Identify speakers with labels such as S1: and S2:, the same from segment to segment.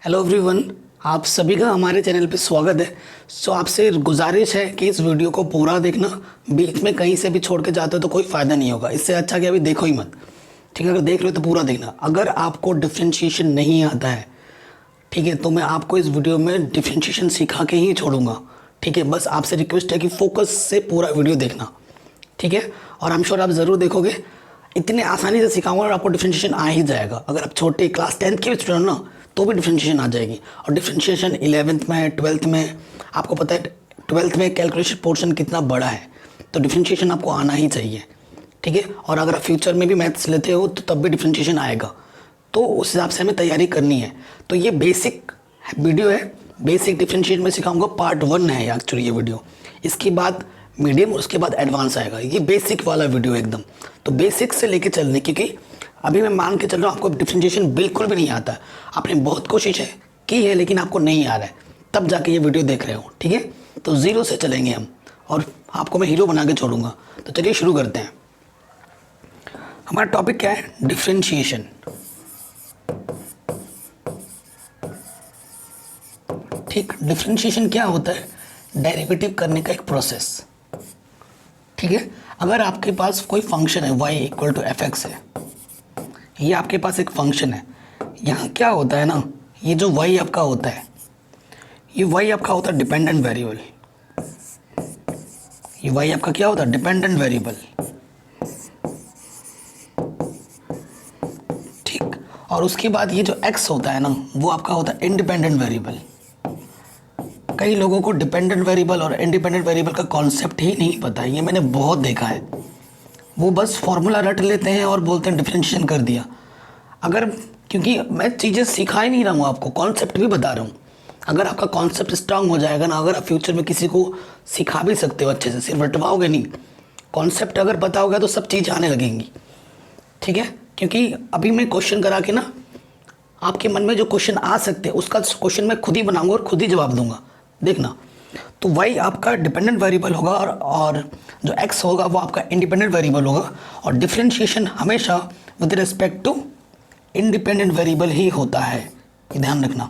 S1: Hello everyone, आप सभी का हमारे चैनल पे स्वागत है। आपसे गुजारिश है कि इस वीडियो को पूरा देखना। बीच में कहीं से भी छोड़ के जाते हो तो कोई फ़ायदा नहीं होगा। इससे अच्छा कि अभी देखो ही मत। ठीक है, अगर देख रहे हो तो पूरा देखना। अगर आपको डिफ्रेंशिएशन नहीं आता है, ठीक है, तो मैं आपको इस वीडियो में डिफ्रेंशिएशन सिखा के ही छोड़ूंगा। ठीक है, बस आपसे रिक्वेस्ट है कि फोकस से पूरा वीडियो देखना। ठीक है, और आई एम श्योर आप ज़रूर देखोगे। इतने आसानी से सिखाऊंगा और आपको डिफ्रेंशिएशन आ ही जाएगा। अगर आप छोटे क्लास 10th के स्टूडेंट ना, तो भी डिफ्रेंशिएशन आ जाएगी। और डिफ्रेंशिएशन 11th में है, 12th में। आपको पता है 12th में कैलकुलेशन पोर्शन कितना बड़ा है, तो डिफ्रेंशिएशन आपको आना ही चाहिए। ठीक है, और अगर आप फ्यूचर में भी मैथ्स लेते हो तो तब भी डिफ्रेंशिएशन आएगा। तो उस हिसाब से हमें तैयारी करनी है। तो ये बेसिक वीडियो है, बेसिक डिफ्रेंशिएशन में सिखाऊंगा। पार्ट 1 है एक्चुअली ये वीडियो। इसके बाद मीडियम और उसके बाद एडवांस आएगा। ये बेसिक वाला वीडियो एकदम। तो बेसिक से लेके चलने, क्योंकि अभी मैं मान के चल रहा हूँ आपको डिफ्रेंशिएशन बिल्कुल भी नहीं आता है। आपने बहुत कोशिश है की है लेकिन आपको नहीं आ रहा है, तब जाके ये वीडियो देख रहे हो। ठीक है, तो ज़ीरो से चलेंगे हम और आपको मैं हीरो बना के छोड़ूंगा। तो चलिए शुरू करते हैं। हमारा टॉपिक क्या है? डिफ्रेंशिएशन। ठीक, डिफ्रेंशिएशन क्या होता है? डेरिवेटिव करने का एक प्रोसेस। ठीक है, अगर आपके पास कोई फंक्शन है y equal to F X है, ये आपके पास एक फंक्शन है। यहाँ क्या होता है ना, ये जो y आपका होता है, ये y आपका होता है डिपेंडेंट वेरिएबल। ये y आपका क्या होता है? Dependent variable. ठीक, और उसके बाद ये जो x होता है ना, वो आपका होता है इंडिपेंडेंट वेरिएबल। कई लोगों को डिपेंडेंट वेरिएबल और इंडिपेंडेंट वेरिएबल का कॉन्सेप्ट ही नहीं पता है। ये मैंने बहुत देखा है। वो बस फॉर्मूला रट लेते हैं और बोलते हैं डिफरेंशिएशन कर दिया। अगर, क्योंकि मैं चीज़ें सिखा ही नहीं रहा हूँ आपको, कॉन्सेप्ट भी बता रहा हूँ। अगर आपका कॉन्सेप्ट स्ट्रांग हो जाएगा ना, अगर आप फ्यूचर में किसी को सिखा भी सकते हो अच्छे से, सिर्फ रटवाओगे नहीं। कॉन्सेप्ट अगर पता होगा तो सब चीज़ आने लगेंगी। ठीक है, क्योंकि अभी मैं क्वेश्चन करा के ना, आपके मन में जो क्वेश्चन आ सकते हैं उसका क्वेश्चन मैं खुद ही बनाऊंगा और खुद ही जवाब दूंगा। देखना, तो y आपका डिपेंडेंट वेरिएबल होगा और जो x होगा वो आपका इंडिपेंडेंट वेरिएबल होगा। और डिफरेंशिएशन हमेशा with respect to independent variable ही होता है, ये ध्यान रखना।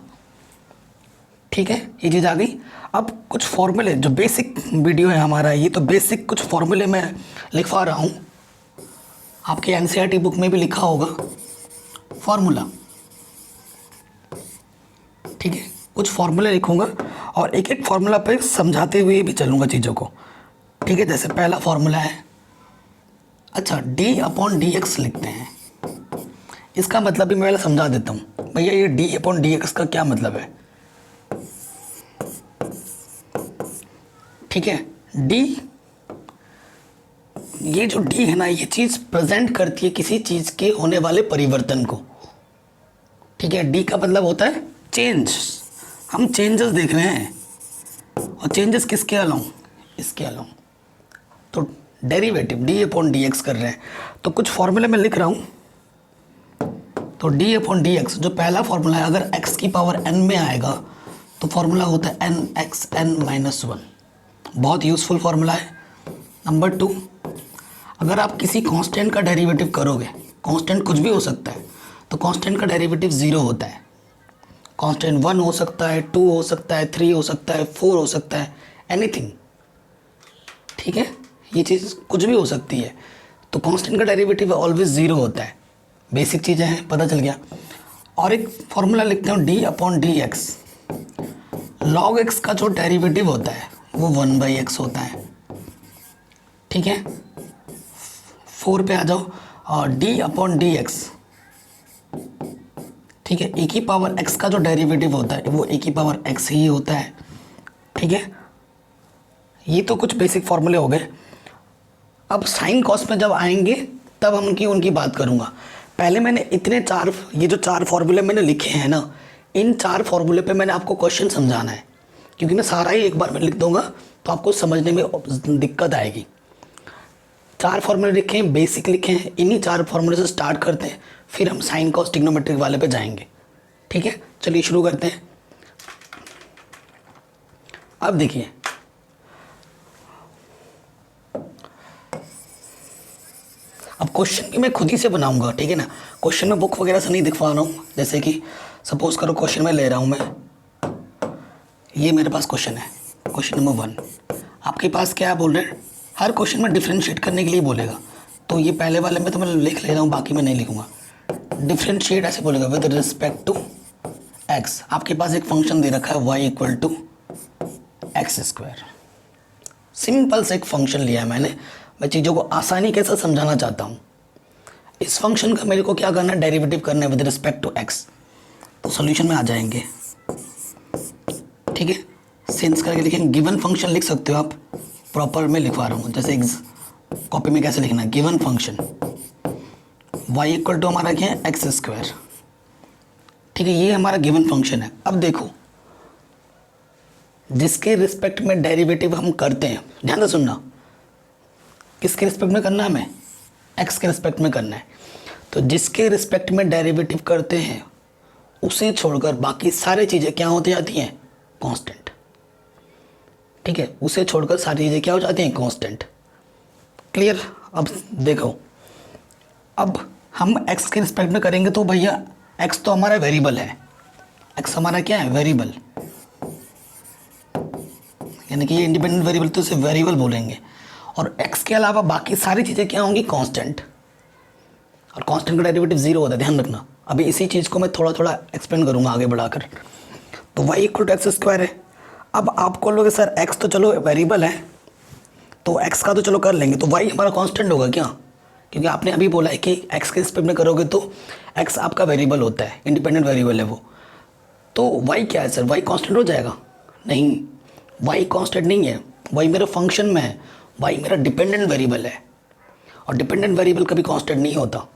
S1: ठीक है, ये चीज़ आ गई। अब कुछ फॉर्मूले, जो बेसिक वीडियो है हमारा, ये तो बेसिक कुछ फॉर्मूले मैं लिखवा रहा हूँ। आपके एनसीईआरटी बुक में भी लिखा होगा फॉर्मूला। ठीक है, कुछ फॉर्मूले लिखूंगा और एक एक फॉर्मूला पे समझाते हुए भी चलूंगा चीज़ों को। ठीक है, जैसे पहला फॉर्मूला है, अच्छा, d अपॉन डी एक्स लिखते हैं। इसका मतलब भी मैं पहले समझा देता हूँ भैया। ये d अपॉन डी एक्स का क्या मतलब है? ठीक है, d, ये जो d है ना, ये चीज़ प्रेजेंट करती है किसी चीज़ के होने वाले परिवर्तन को। ठीक है, d का मतलब होता है चेंज। हम चेंजेस देख रहे हैं, और चेंजेस किसके अलाउ? इसके अलाउ। तो derivative d upon D x कर रहे हैं। तो कुछ फॉर्मूले में लिख रहा हूँ। तो d अपॉन डी एक्स, जो पहला फॉर्मूला है, अगर x की पावर n में आएगा तो फॉर्मूला होता है n x n माइनस 1। बहुत यूज़फुल फॉर्मूला है। नंबर 2, अगर आप किसी कांस्टेंट का डेरिवेटिव करोगे, कांस्टेंट कुछ भी हो सकता है, तो कांस्टेंट का डेरिवेटिव 0 होता है। कांस्टेंट 1 हो सकता है, 2 हो सकता है, 3 हो सकता है, 4 हो सकता है, एनीथिंग। ठीक है, ये चीज़ कुछ भी हो सकती है। तो कांस्टेंट का डेरिवेटिव ऑलवेज 0 होता है। बेसिक चीज़ें हैं, पता चल गया। और एक फॉर्मूला लिखते हैं d upon D x. Log x का जो डेरिवेटिव होता है वो 1/x होता है। ठीक है, 4 पे आ जाओ। और d अपॉन डी एक्स, ठीक है, e की पावर x का जो डेरिवेटिव होता है वो e की पावर x ही होता है। ठीक है, ये तो कुछ बेसिक फॉर्मूले हो गए। अब साइन कॉस में जब आएंगे तब हम उनकी बात करूंगा। पहले मैंने इतने ये जो 4 फॉर्मूले मैंने लिखे हैं ना, इन 4 फॉर्मूले पे मैंने आपको क्वेश्चन समझाना है। क्योंकि मैं सारा ही एक बार में लिख दूंगा तो आपको समझने में दिक्कत आएगी। 4 फॉर्मूले लिखे हैं, बेसिक लिखे हैं, इन्हीं 4 फॉर्मूले से स्टार्ट करते हैं, फिर हम साइन कॉस ट्रिग्नोमेट्रिक वाले पे जाएंगे। ठीक है, चलिए शुरू करते हैं। अब देखिए, अब क्वेश्चन भी मैं खुद ही से बनाऊंगा, ठीक है ना। क्वेश्चन में बुक वगैरह से नहीं दिखवा रहा हूँ। जैसे कि सपोज करो क्वेश्चन में ले रहा हूँ मैं, ये मेरे पास क्वेश्चन है, क्वेश्चन नंबर 1। आपके पास क्या बोल रहे हैं, हर क्वेश्चन में डिफ्रेंशिएट करने के लिए बोलेगा। तो ये पहले वाले में तो मैं लिख ले रहा हूँ, बाकी मैं नहीं लिखूंगा। डिफ्रेंशिएट ऐसे बोलेगा विद रिस्पेक्ट टू एक्स। आपके पास एक फंक्शन दे रखा है Y equal to X square. Simple से एक फंक्शन लिया है मैंने, मैं चीज़ों को आसानी के साथ समझाना चाहता हूँ। इस फंक्शन का मेरे को क्या करना है, डेरिवेटिव करना है विद रिस्पेक्ट टू एक्स। तो सॉल्यूशन में आ जाएंगे, ठीक है। सिंस करके लिखेंगे, गिवन फंक्शन लिख सकते हो आप, प्रॉपर में लिखवा रहा हूँ। जैसे कॉपी में कैसे लिखना है, given function y equal to हमारा क्या है एक्स स्क्वायर, ठीक है। ये हमारा गिवन फंक्शन है। अब देखो, जिसके रिस्पेक्ट में डेरिवेटिव हम करते हैं, ध्यान से सुनना, किसके रिस्पेक्ट में करना है, हमें x के रिस्पेक्ट में करना है। तो जिसके रिस्पेक्ट में डेरिवेटिव करते हैं उसे छोड़कर बाकी सारी चीज़ें क्या होती जाती हैं, कांस्टेंट, ठीक है। उसे छोड़कर सारी चीज़ें क्या हो जाती हैं, कांस्टेंट। क्लियर। अब देखो, अब हम x के रिस्पेक्ट में करेंगे तो भैया x तो हमारा वेरिएबल है, x हमारा क्या है, वेरिएबल, यानी कि ये इंडिपेंडेंट वेरिएबल, तो इसे वेरिएबल बोलेंगे। और x के अलावा बाकी सारी चीज़ें क्या होंगी, कांस्टेंट। और कांस्टेंट का डेरिवेटिव 0 होता है, ध्यान रखना। अभी इसी चीज़ को मैं थोड़ा थोड़ा एक्सप्लेन करूँगा आगे बढ़ाकर। तो y equal to X square है। अब आपको लोगे सर x तो चलो वेरिएबल है, तो x का तो चलो कर लेंगे, तो y हमारा कांस्टेंट होगा क्या? क्योंकि आपने अभी बोला है कि x के रिस्पेक्ट में करोगे तो x आपका वेरिएबल होता है, इंडिपेंडेंट वेरिएबल है वो। तो y क्या है सर, y कांस्टेंट हो जाएगा? नहीं, y कांस्टेंट नहीं है, y मेरा फंक्शन में है, y मेरा डिपेंडेंट वेरिएबल है, और डिपेंडेंट वेरिएबल कभी कांस्टेंट नहीं होता,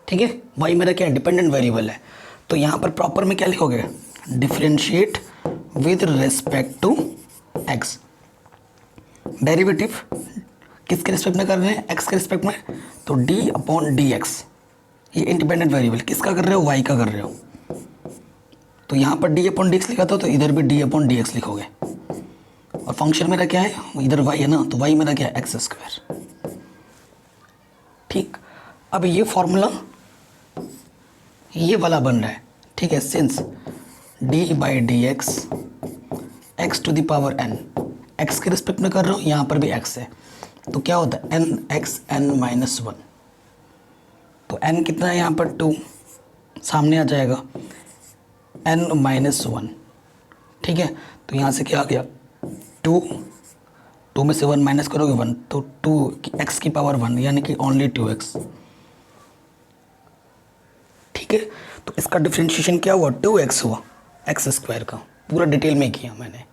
S1: ठीक है। y मेरा क्या है, डिपेंडेंट वेरिएबल है। तो यहाँ पर प्रॉपर में क्या लिखोगे, differentiate with respect to x। Derivative किसके रिस्पेक्ट में कर रहे हैं, x के रिस्पेक्ट में, तो d अपॉन डी एक्स। ये इंडिपेंडेंट वेरिएबल किसका कर रहे हो, y का कर रहे हो। तो यहाँ पर d अपॉन डी एक्स लिखा था, तो इधर भी d अपॉन डी एक्स लिखोगे। और फंक्शन मेरा क्या है, इधर y है ना, तो y मेरा क्या है, एक्स स्क्वायर, ठीक। अब ये फॉर्मूला ये वाला बन रहा है, ठीक है। Since d by D x x to the power n, x के रिस्पेक्ट में कर रहा हूँ, यहाँ पर भी x है, तो क्या होता है n x n माइनस 1। तो n कितना है यहाँ पर 2, सामने आ जाएगा n माइनस 1, ठीक है। तो यहाँ से क्या आ गया 2 में से 1 माइनस करोगे 1, तो 2 x की पावर 1 यानी कि ओनली 2x, ठीक है। तो इसका डिफरेंशिएशन क्या हुआ, 2x हुआ, एक्स स्क्वायर का, पूरा डिटेल में किया मैंने।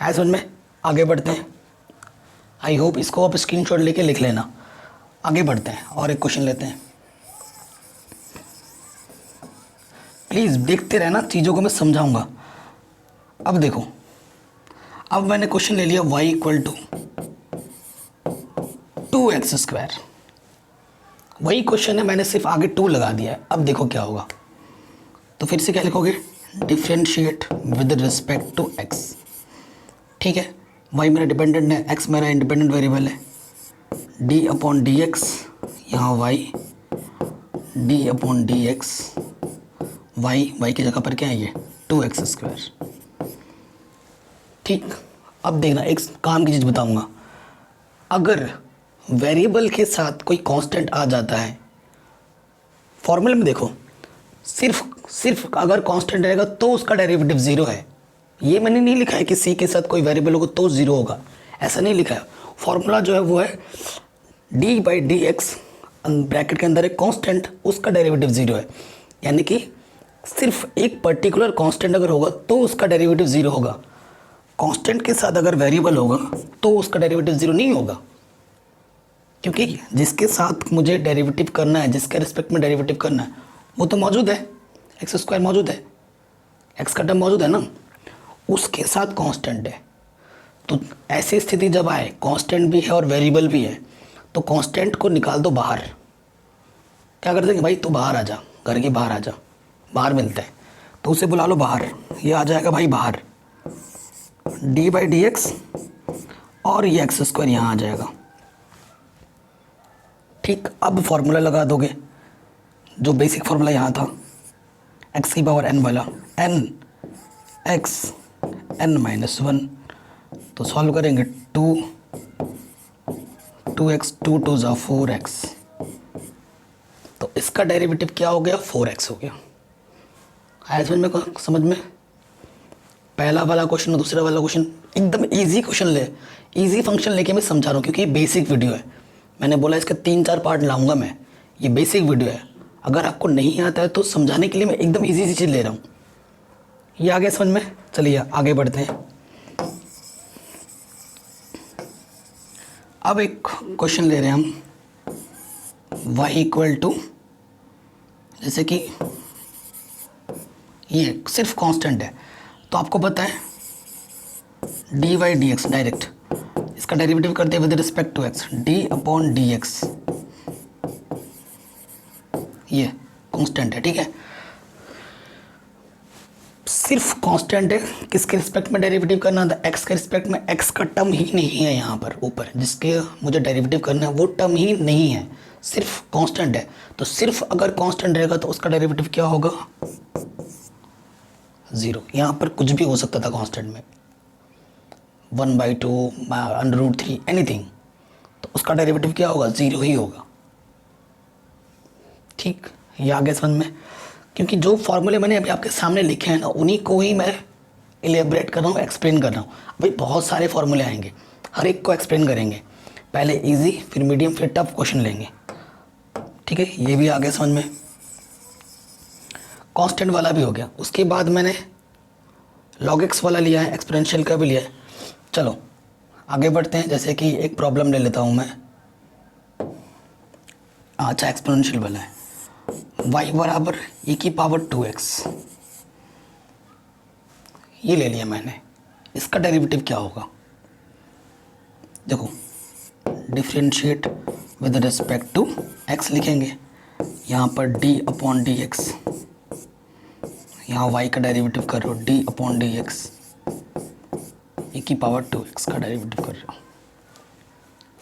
S1: है समझ में? आगे बढ़ते हैं। आई होप इसको आप स्क्रीनशॉट लेके लिख लेना। आगे बढ़ते हैं और एक क्वेश्चन लेते हैं। प्लीज़ देखते रहना, चीज़ों को मैं समझाऊंगा। अब देखो, अब मैंने क्वेश्चन ले लिया y equal to 2x square. वही क्वेश्चन है, मैंने सिर्फ आगे 2 लगा दिया है। अब देखो क्या होगा, तो फिर से क्या लिखोगे, differentiate with respect to x, ठीक है। y मेरा डिपेंडेंट है, x मेरा इंडिपेंडेंट वेरिएबल है, d अपॉन डी एक्स, यहाँ y d upon D X, y की जगह पर क्या है, ये 2x स्क्वायर, ठीक। अब देखना, एक काम की चीज़ बताऊंगा, अगर वेरिएबल के साथ कोई कांस्टेंट आ जाता है, फॉर्मूले में देखो, सिर्फ अगर कांस्टेंट रहेगा तो उसका डेरिवेटिव 0 है। ये मैंने नहीं लिखा है कि c के साथ कोई वेरिएबल होगा तो 0 होगा, ऐसा नहीं लिखा है। फॉर्मूला जो है वो है d by D x, bracket के अंदर एक कांस्टेंट, उसका डेरिवेटिव 0 है। यानी कि सिर्फ एक पर्टिकुलर कांस्टेंट अगर होगा तो उसका डेरिवेटिव 0 होगा। कांस्टेंट के साथ अगर वेरिएबल होगा तो उसका डेरिवेटिव 0 नहीं होगा, क्योंकि जिसके साथ मुझे डेरिवेटिव करना है, जिसके रिस्पेक्ट में डेरिवेटिव करना है, वो तो मौजूद है, एक्स स्क्वायर मौजूद है, एक्स का टर्म मौजूद है ना, उसके साथ कांस्टेंट है। तो ऐसी स्थिति जब आए, कांस्टेंट भी है और वेरिएबल भी है, तो कांस्टेंट को निकाल दो बाहर। क्या कर देंगे, भाई तू बाहर आ जा, घर के बाहर आ जा, बाहर मिलते हैं, तो उसे बुला लो बाहर। ये आ जाएगा भाई बाहर, d बाई डी एक्स, और ये एक्स स्क्वायर यहाँ आ जाएगा, ठीक, अब फॉर्मूला लगा दोगे, जो बेसिक फार्मूला यहाँ था एक्स की पावर n वाला, n x n-1, तो सॉल्व करेंगे 2x 2 2 ज़ा 4x, तो इसका डेरिवेटिव क्या हो गया, 4x हो गया। आया समझ में पहला वाला क्वेश्चन और दूसरा वाला क्वेश्चन एकदम इजी क्वेश्चन इजी फंक्शन लेके मैं समझा रहा हूँ, क्योंकि ये बेसिक वीडियो है। मैंने बोला इसके 3-4 पार्ट लाऊंगा मैं, ये बेसिक वीडियो है। अगर आपको नहीं आता है तो समझाने के लिए मैं एकदम इजी चीज़ ले रहा हूँ। ये आगे समझ में, चलिए आगे बढ़ते हैं। अब एक क्वेश्चन ले रहे हैं हम, y इक्वल टू, जैसे कि ये सिर्फ कांस्टेंट है, तो आपको पता है dy dx डायरेक्ट, इसका डेरिवेटिव करते हैं with respect to x, d/dx, ये कांस्टेंट है, ठीक है। सिर्फ कांस्टेंट है, किसके रिस्पेक्ट में डेरिवेटिव करना था, x के रिस्पेक्ट में। x का टर्म ही नहीं है यहाँ पर ऊपर, जिसके मुझे डेरिवेटिव करना है वो टर्म ही नहीं है, सिर्फ कांस्टेंट है। तो सिर्फ अगर कांस्टेंट रहेगा तो उसका डेरिवेटिव क्या होगा, 0। यहाँ पर कुछ भी हो सकता था कांस्टेंट में, 1/2 √3 एनीथिंग, तो उसका डेरिवेटिव क्या होगा, 0 ही होगा। ठीक, ये आगे समझ में, क्योंकि जो फॉर्मूले मैंने अभी आपके सामने लिखे हैं ना, उन्हीं को ही मैं इलेबरेट कर रहा हूँ, एक्सप्लेन कर रहा हूँ। भाई बहुत सारे फॉर्मूले आएंगे, हर एक को एक्सप्लेन करेंगे, पहले इजी फिर मीडियम फिर टफ क्वेश्चन लेंगे, ठीक है। ये भी आगे समझ में, कांस्टेंट वाला भी हो गया। उसके बाद मैंने log x वाला लिया है, एक्सपोनेंशियल का भी लिया है। चलो आगे बढ़ते हैं, जैसे कि एक प्रॉब्लम ले लेता हूँ मैं, अच्छा एक्सपोनेंशियल वाला है, y बराबर e⁻² 2x, ये ले लिया मैंने। इसका डेरिवेटिव क्या होगा, देखो differentiate with respect to x लिखेंगे, यहाँ पर d/dx, यहाँ y का डेरिवेटिव कर रहे हो d/dx, e⁻² 2x का डेरिवेटिव कर रहे हो।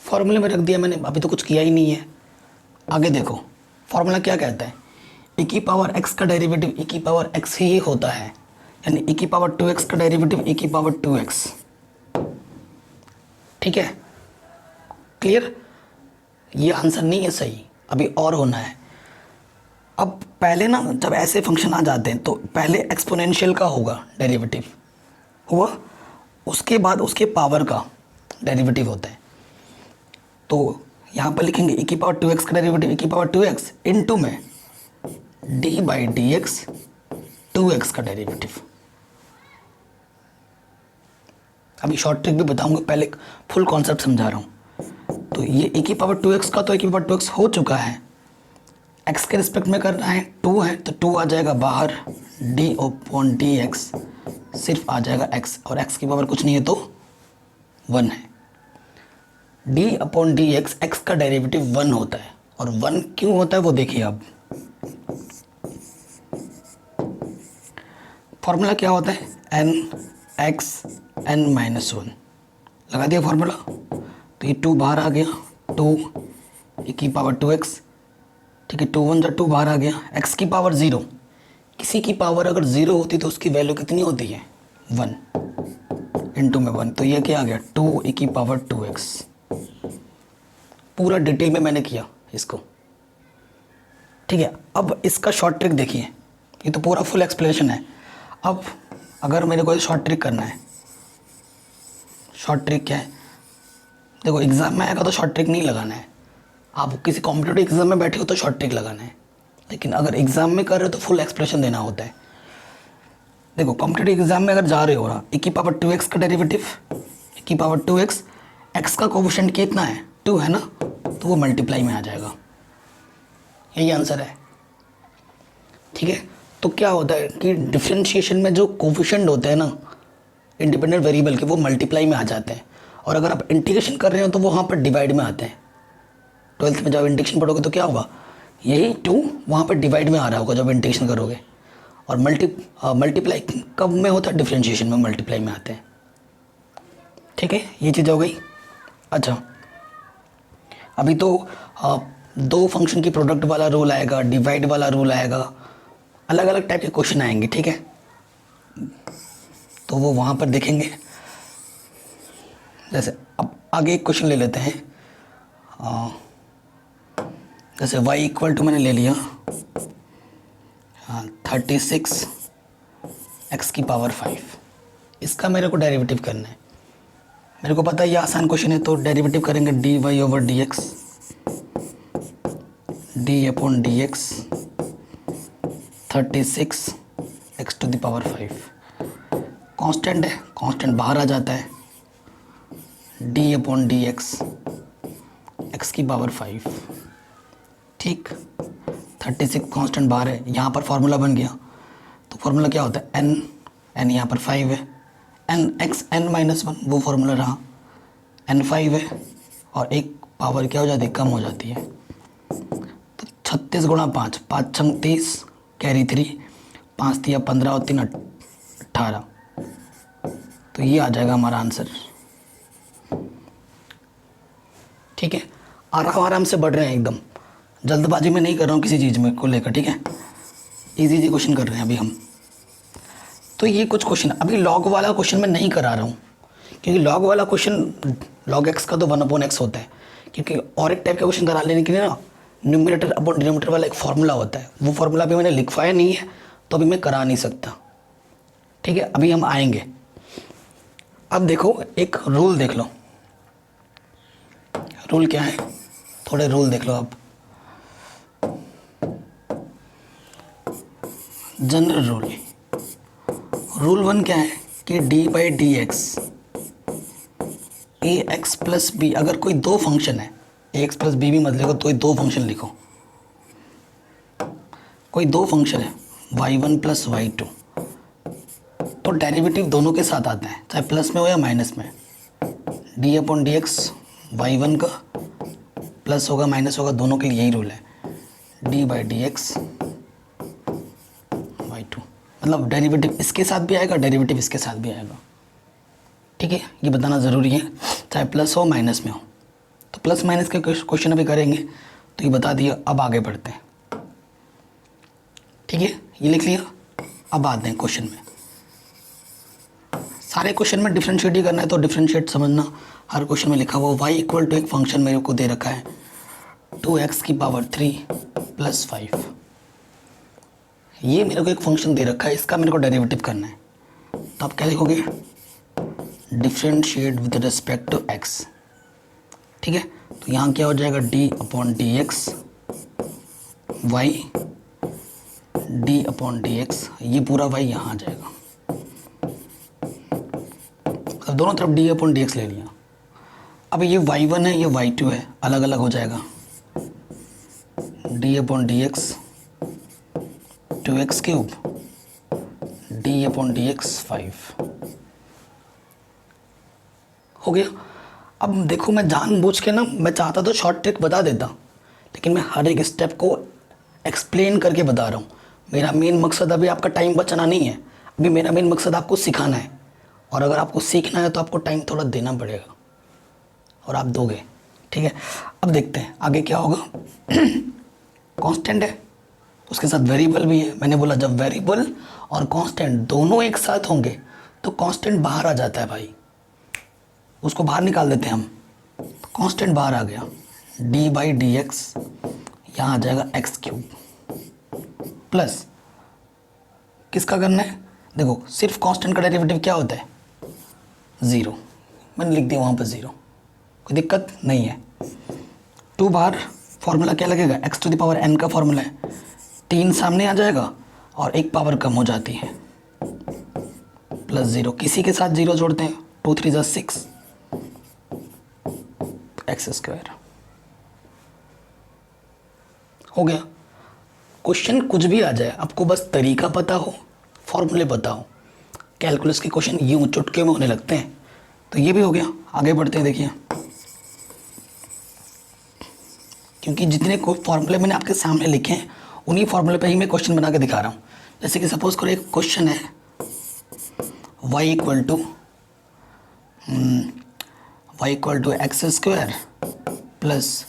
S1: फॉर्मूले में रख दिया मैंने, अभी तो कुछ किया ही नहीं है। आगे देखो फॉर्मूला क्या कहता है, e⁻x का डेरिवेटिव e⁻x ही होता है, यानी e⁻2x का डेरिवेटिव e⁻2x, ठीक है। क्लियर, ये आंसर नहीं है सही, अभी और होना है। अब पहले ना जब ऐसे फंक्शन आ जाते हैं तो पहले एक्सपोनेंशियल का होगा डेरिवेटिव हुआ, उसके बाद उसके पावर का डेरिवेटिव होता है। तो यहाँ पर लिखेंगे e⁻2x का डेरिवेटिव e⁻2x इनटू में d/dx 2x का डेरिवेटिव। अभी शॉर्ट ट्रिक भी बताऊंगा, पहले फुल कॉन्सेप्ट समझा रहा हूँ। तो ये e⁻2x का तो e⁻2x हो चुका है, x के रिस्पेक्ट में करना है, 2 है तो 2 आ जाएगा बाहर, d/dx सिर्फ आ जाएगा x, और x की पावर कुछ नहीं है तो 1 है। d/dx x का डेरिवेटिव 1 होता है, और 1 क्यों होता है वो देखिए आप। फॉर्मूला क्या होता है, n(x n-1), लगा दिया फॉर्मूला, तो ये 2 बाहर आ गया, 2 e⁻2x, ठीक है, 2 1 जा 2 बाहर आ गया, x की पावर 0, किसी की पावर अगर 0 होती तो उसकी वैल्यू कितनी होती है, 1 इनटू में 1, तो ये क्या आ गया 2 e⁻2x। पूरा डिटेल में मैंने किया इसको, ठीक है। अब इसका शॉर्ट ट्रिक देखिए, ये तो पूरा फुल एक्सप्लेनेशन है। अब अगर मेरे को शॉर्ट ट्रिक करना है, शॉर्ट ट्रिक क्या है, देखो एग्ज़ाम में आएगा तो शॉर्ट ट्रिक नहीं लगाना है, आप किसी कॉम्पिटिटिव एग्ज़ाम में बैठे हो तो शॉर्ट ट्रिक लगाना है, लेकिन अगर एग्ज़ाम में कर रहे हो तो फुल एक्सप्रेशन देना होता है। देखो कॉम्पिटिटिव एग्ज़ाम में अगर जा रहे हो ना, e⁻2x का डेरिवेटिव e⁻2x, x का कोफिशिएंट कितना है 2 है ना, तो वो मल्टीप्लाई में आ जाएगा, यही आंसर है, ठीक है। तो क्या होता है कि डिफरेंशिएशन में जो कोफिशिएंट होते हैं ना इंडिपेंडेंट वेरिएबल के, वो मल्टीप्लाई में आ जाते हैं, और अगर आप इंटीग्रेशन कर रहे हो तो वो वहाँ पर डिवाइड में आते हैं। 12th में जब इंटीग्रेशन पढ़ोगे तो क्या होगा, यही 2 वहाँ पर डिवाइड में आ रहा होगा जब इंटीग्रेशन करोगे, और मल्टीप्लाई कब में होता है, डिफरेंशिएशन में मल्टीप्लाई में आते हैं, ठीक है। ये चीज़ हो गई। अच्छा अभी तो दो फंक्शन की प्रोडक्ट वाला रूल आएगा, डिवाइड वाला रूल आएगा, अलग अलग टाइप के क्वेश्चन आएंगे, ठीक है। तो वो वहाँ पर देखेंगे। जैसे अब आगे एक क्वेश्चन ले लेते हैं, जैसे y इक्वल टू मैंने ले लिया 36 x की पावर 5। इसका मेरे को डेरिवेटिव करना है। मेरे को पता है ये आसान क्वेश्चन है, तो डेरिवेटिव करेंगे dy over dx, d upon dx 36 x to the power 5। Constant है, कांस्टेंट बाहर आ जाता है, d अपॉन dx x की पावर 5, ठीक। 36 कांस्टेंट बाहर है, यहाँ पर फार्मूला बन गया। तो फार्मूला क्या होता है, n यहाँ पर 5 है, n(x(n-1) वो फार्मूला रहा, n 5 है और एक पावर क्या हो जाती है, कम हो जाती है। तो 36 गुणा 5, 5 छंग 30, कैरी 3, 5 दिया 15 और 3 18। तो ये आ जाएगा हमारा आंसर, ठीक है। आराम से बढ़ रहे हैं, एकदम जल्दबाजी में नहीं कर रहा हूँ किसी चीज़ में को लेकर, ठीक है। इजी क्वेश्चन कर रहे हैं अभी हम। तो ये कुछ क्वेश्चन, अभी लॉग वाला क्वेश्चन मैं नहीं करा रहा हूँ, क्योंकि लॉग वाला क्वेश्चन लॉग एक्स का तो 1/x होता है, क्योंकि और एक टाइप का क्वेश्चन करा लेने के लिए ना न्यूमरेटर अपॉन डिनोमिनेटर वाला एक फार्मूला होता है, वो फार्मूला अभी मैंने लिखवाया नहीं है, तो अभी मैं करा नहीं सकता, ठीक है। अभी हम आएंगे। अब देखो एक रूल देख लो, रूल क्या है, थोड़े रूल देख लो आप। जनरल रूल, रूल 1 क्या है कि d by D X A X plus B, अगर कोई दो फंक्शन है, ए एक्स प्लस बी भी मत लिखो, तो दो फंक्शन लिखो। कोई दो फंक्शन है y1 प्लस y2, तो डेरिवेटिव दोनों के साथ आता है, चाहे प्लस में हो या माइनस में। d upon D x y1 का प्लस होगा माइनस होगा, दोनों के लिए यही रूल है, d by D x y2, मतलब डेरिवेटिव इसके साथ भी आएगा, डेरिवेटिव इसके साथ भी आएगा, ठीक है। ये बताना ज़रूरी है, चाहे प्लस हो माइनस में हो। तो प्लस माइनस के क्वेश्चन अभी करेंगे, तो ये बता दिया। अब आगे बढ़ते हैं, ठीक है, ये लिख लिया। अब आते हैं क्वेश्चन में। सारे क्वेश्चन में डिफ्रेंशिएट ही करना है, तो डिफ्रेंशिएट समझना। हर क्वेश्चन में लिखा हुआ y इक्वल टू एक फंक्शन मेरे को दे रखा है 2x की पावर 3 प्लस 5। ये मेरे को एक फंक्शन दे रखा है, इसका मेरे को डेरिवेटिव करना है। तो आप क्या लिखोगे, differentiate with respect to x, ठीक है। तो यहाँ क्या हो जाएगा, d upon D X Y, d upon D X, ये पूरा y यहाँ आ जाएगा। मतलब दोनों तरफ d अपॉन डी एक्स ले लिया। अब ये y1 है, ये y2 है, अलग अलग हो जाएगा। d upon D x 2x cube, d upon D x 5 हो गया। अब देखो मैं जानबूझ के ना, मैं चाहता तो शॉर्ट ट्रिक बता देता, लेकिन मैं हर एक स्टेप को एक्सप्लेन करके बता रहा हूँ। मेरा मेन मकसद अभी आपका टाइम बचाना नहीं है, अभी मेरा मेन मकसद आपको सिखाना है। और अगर आपको सीखना है तो आपको टाइम थोड़ा देना पड़ेगा, और आप दोगे, ठीक है। अब देखते हैं आगे क्या होगा। कांस्टेंट है, उसके साथ वेरिएबल भी है। मैंने बोला जब वेरिएबल और कांस्टेंट दोनों एक साथ होंगे तो कांस्टेंट बाहर आ जाता है भाई, उसको बाहर निकाल देते हैं हम। कांस्टेंट बाहर आ गया, d बाई डी एक्स यहाँ आ जाएगा एक्स क्यूब, प्लस किसका करना है, देखो सिर्फ कांस्टेंट का डेरिवेटिव क्या होता है, 0। मैंने लिख दिया वहाँ पर 0, कोई दिक्कत नहीं है। 2 बाहर, फॉर्मूला क्या लगेगा, x to the power n का फॉर्मूला है, 3 सामने आ जाएगा और एक पावर कम हो जाती है, प्लस 0, किसी के साथ 0 जोड़ते हैं, 2 3 जा 6 एक्स स्क्वायर हो गया। क्वेश्चन कुछ भी आ जाए, आपको बस तरीका पता हो, फॉर्मूले पता हो। कैलकुलस के क्वेश्चन यूं चुटके में होने लगते हैं। तो ये भी हो गया। आगे बढ़ते हैं, देखिए, क्योंकि जितने फॉर्मूले मैंने आपके सामने लिखे हैं उन्हीं फॉर्मूले पे ही मैं क्वेश्चन बना के दिखा रहा हूँ। जैसे कि सपोज करो एक क्वेश्चन है y equal to X square plus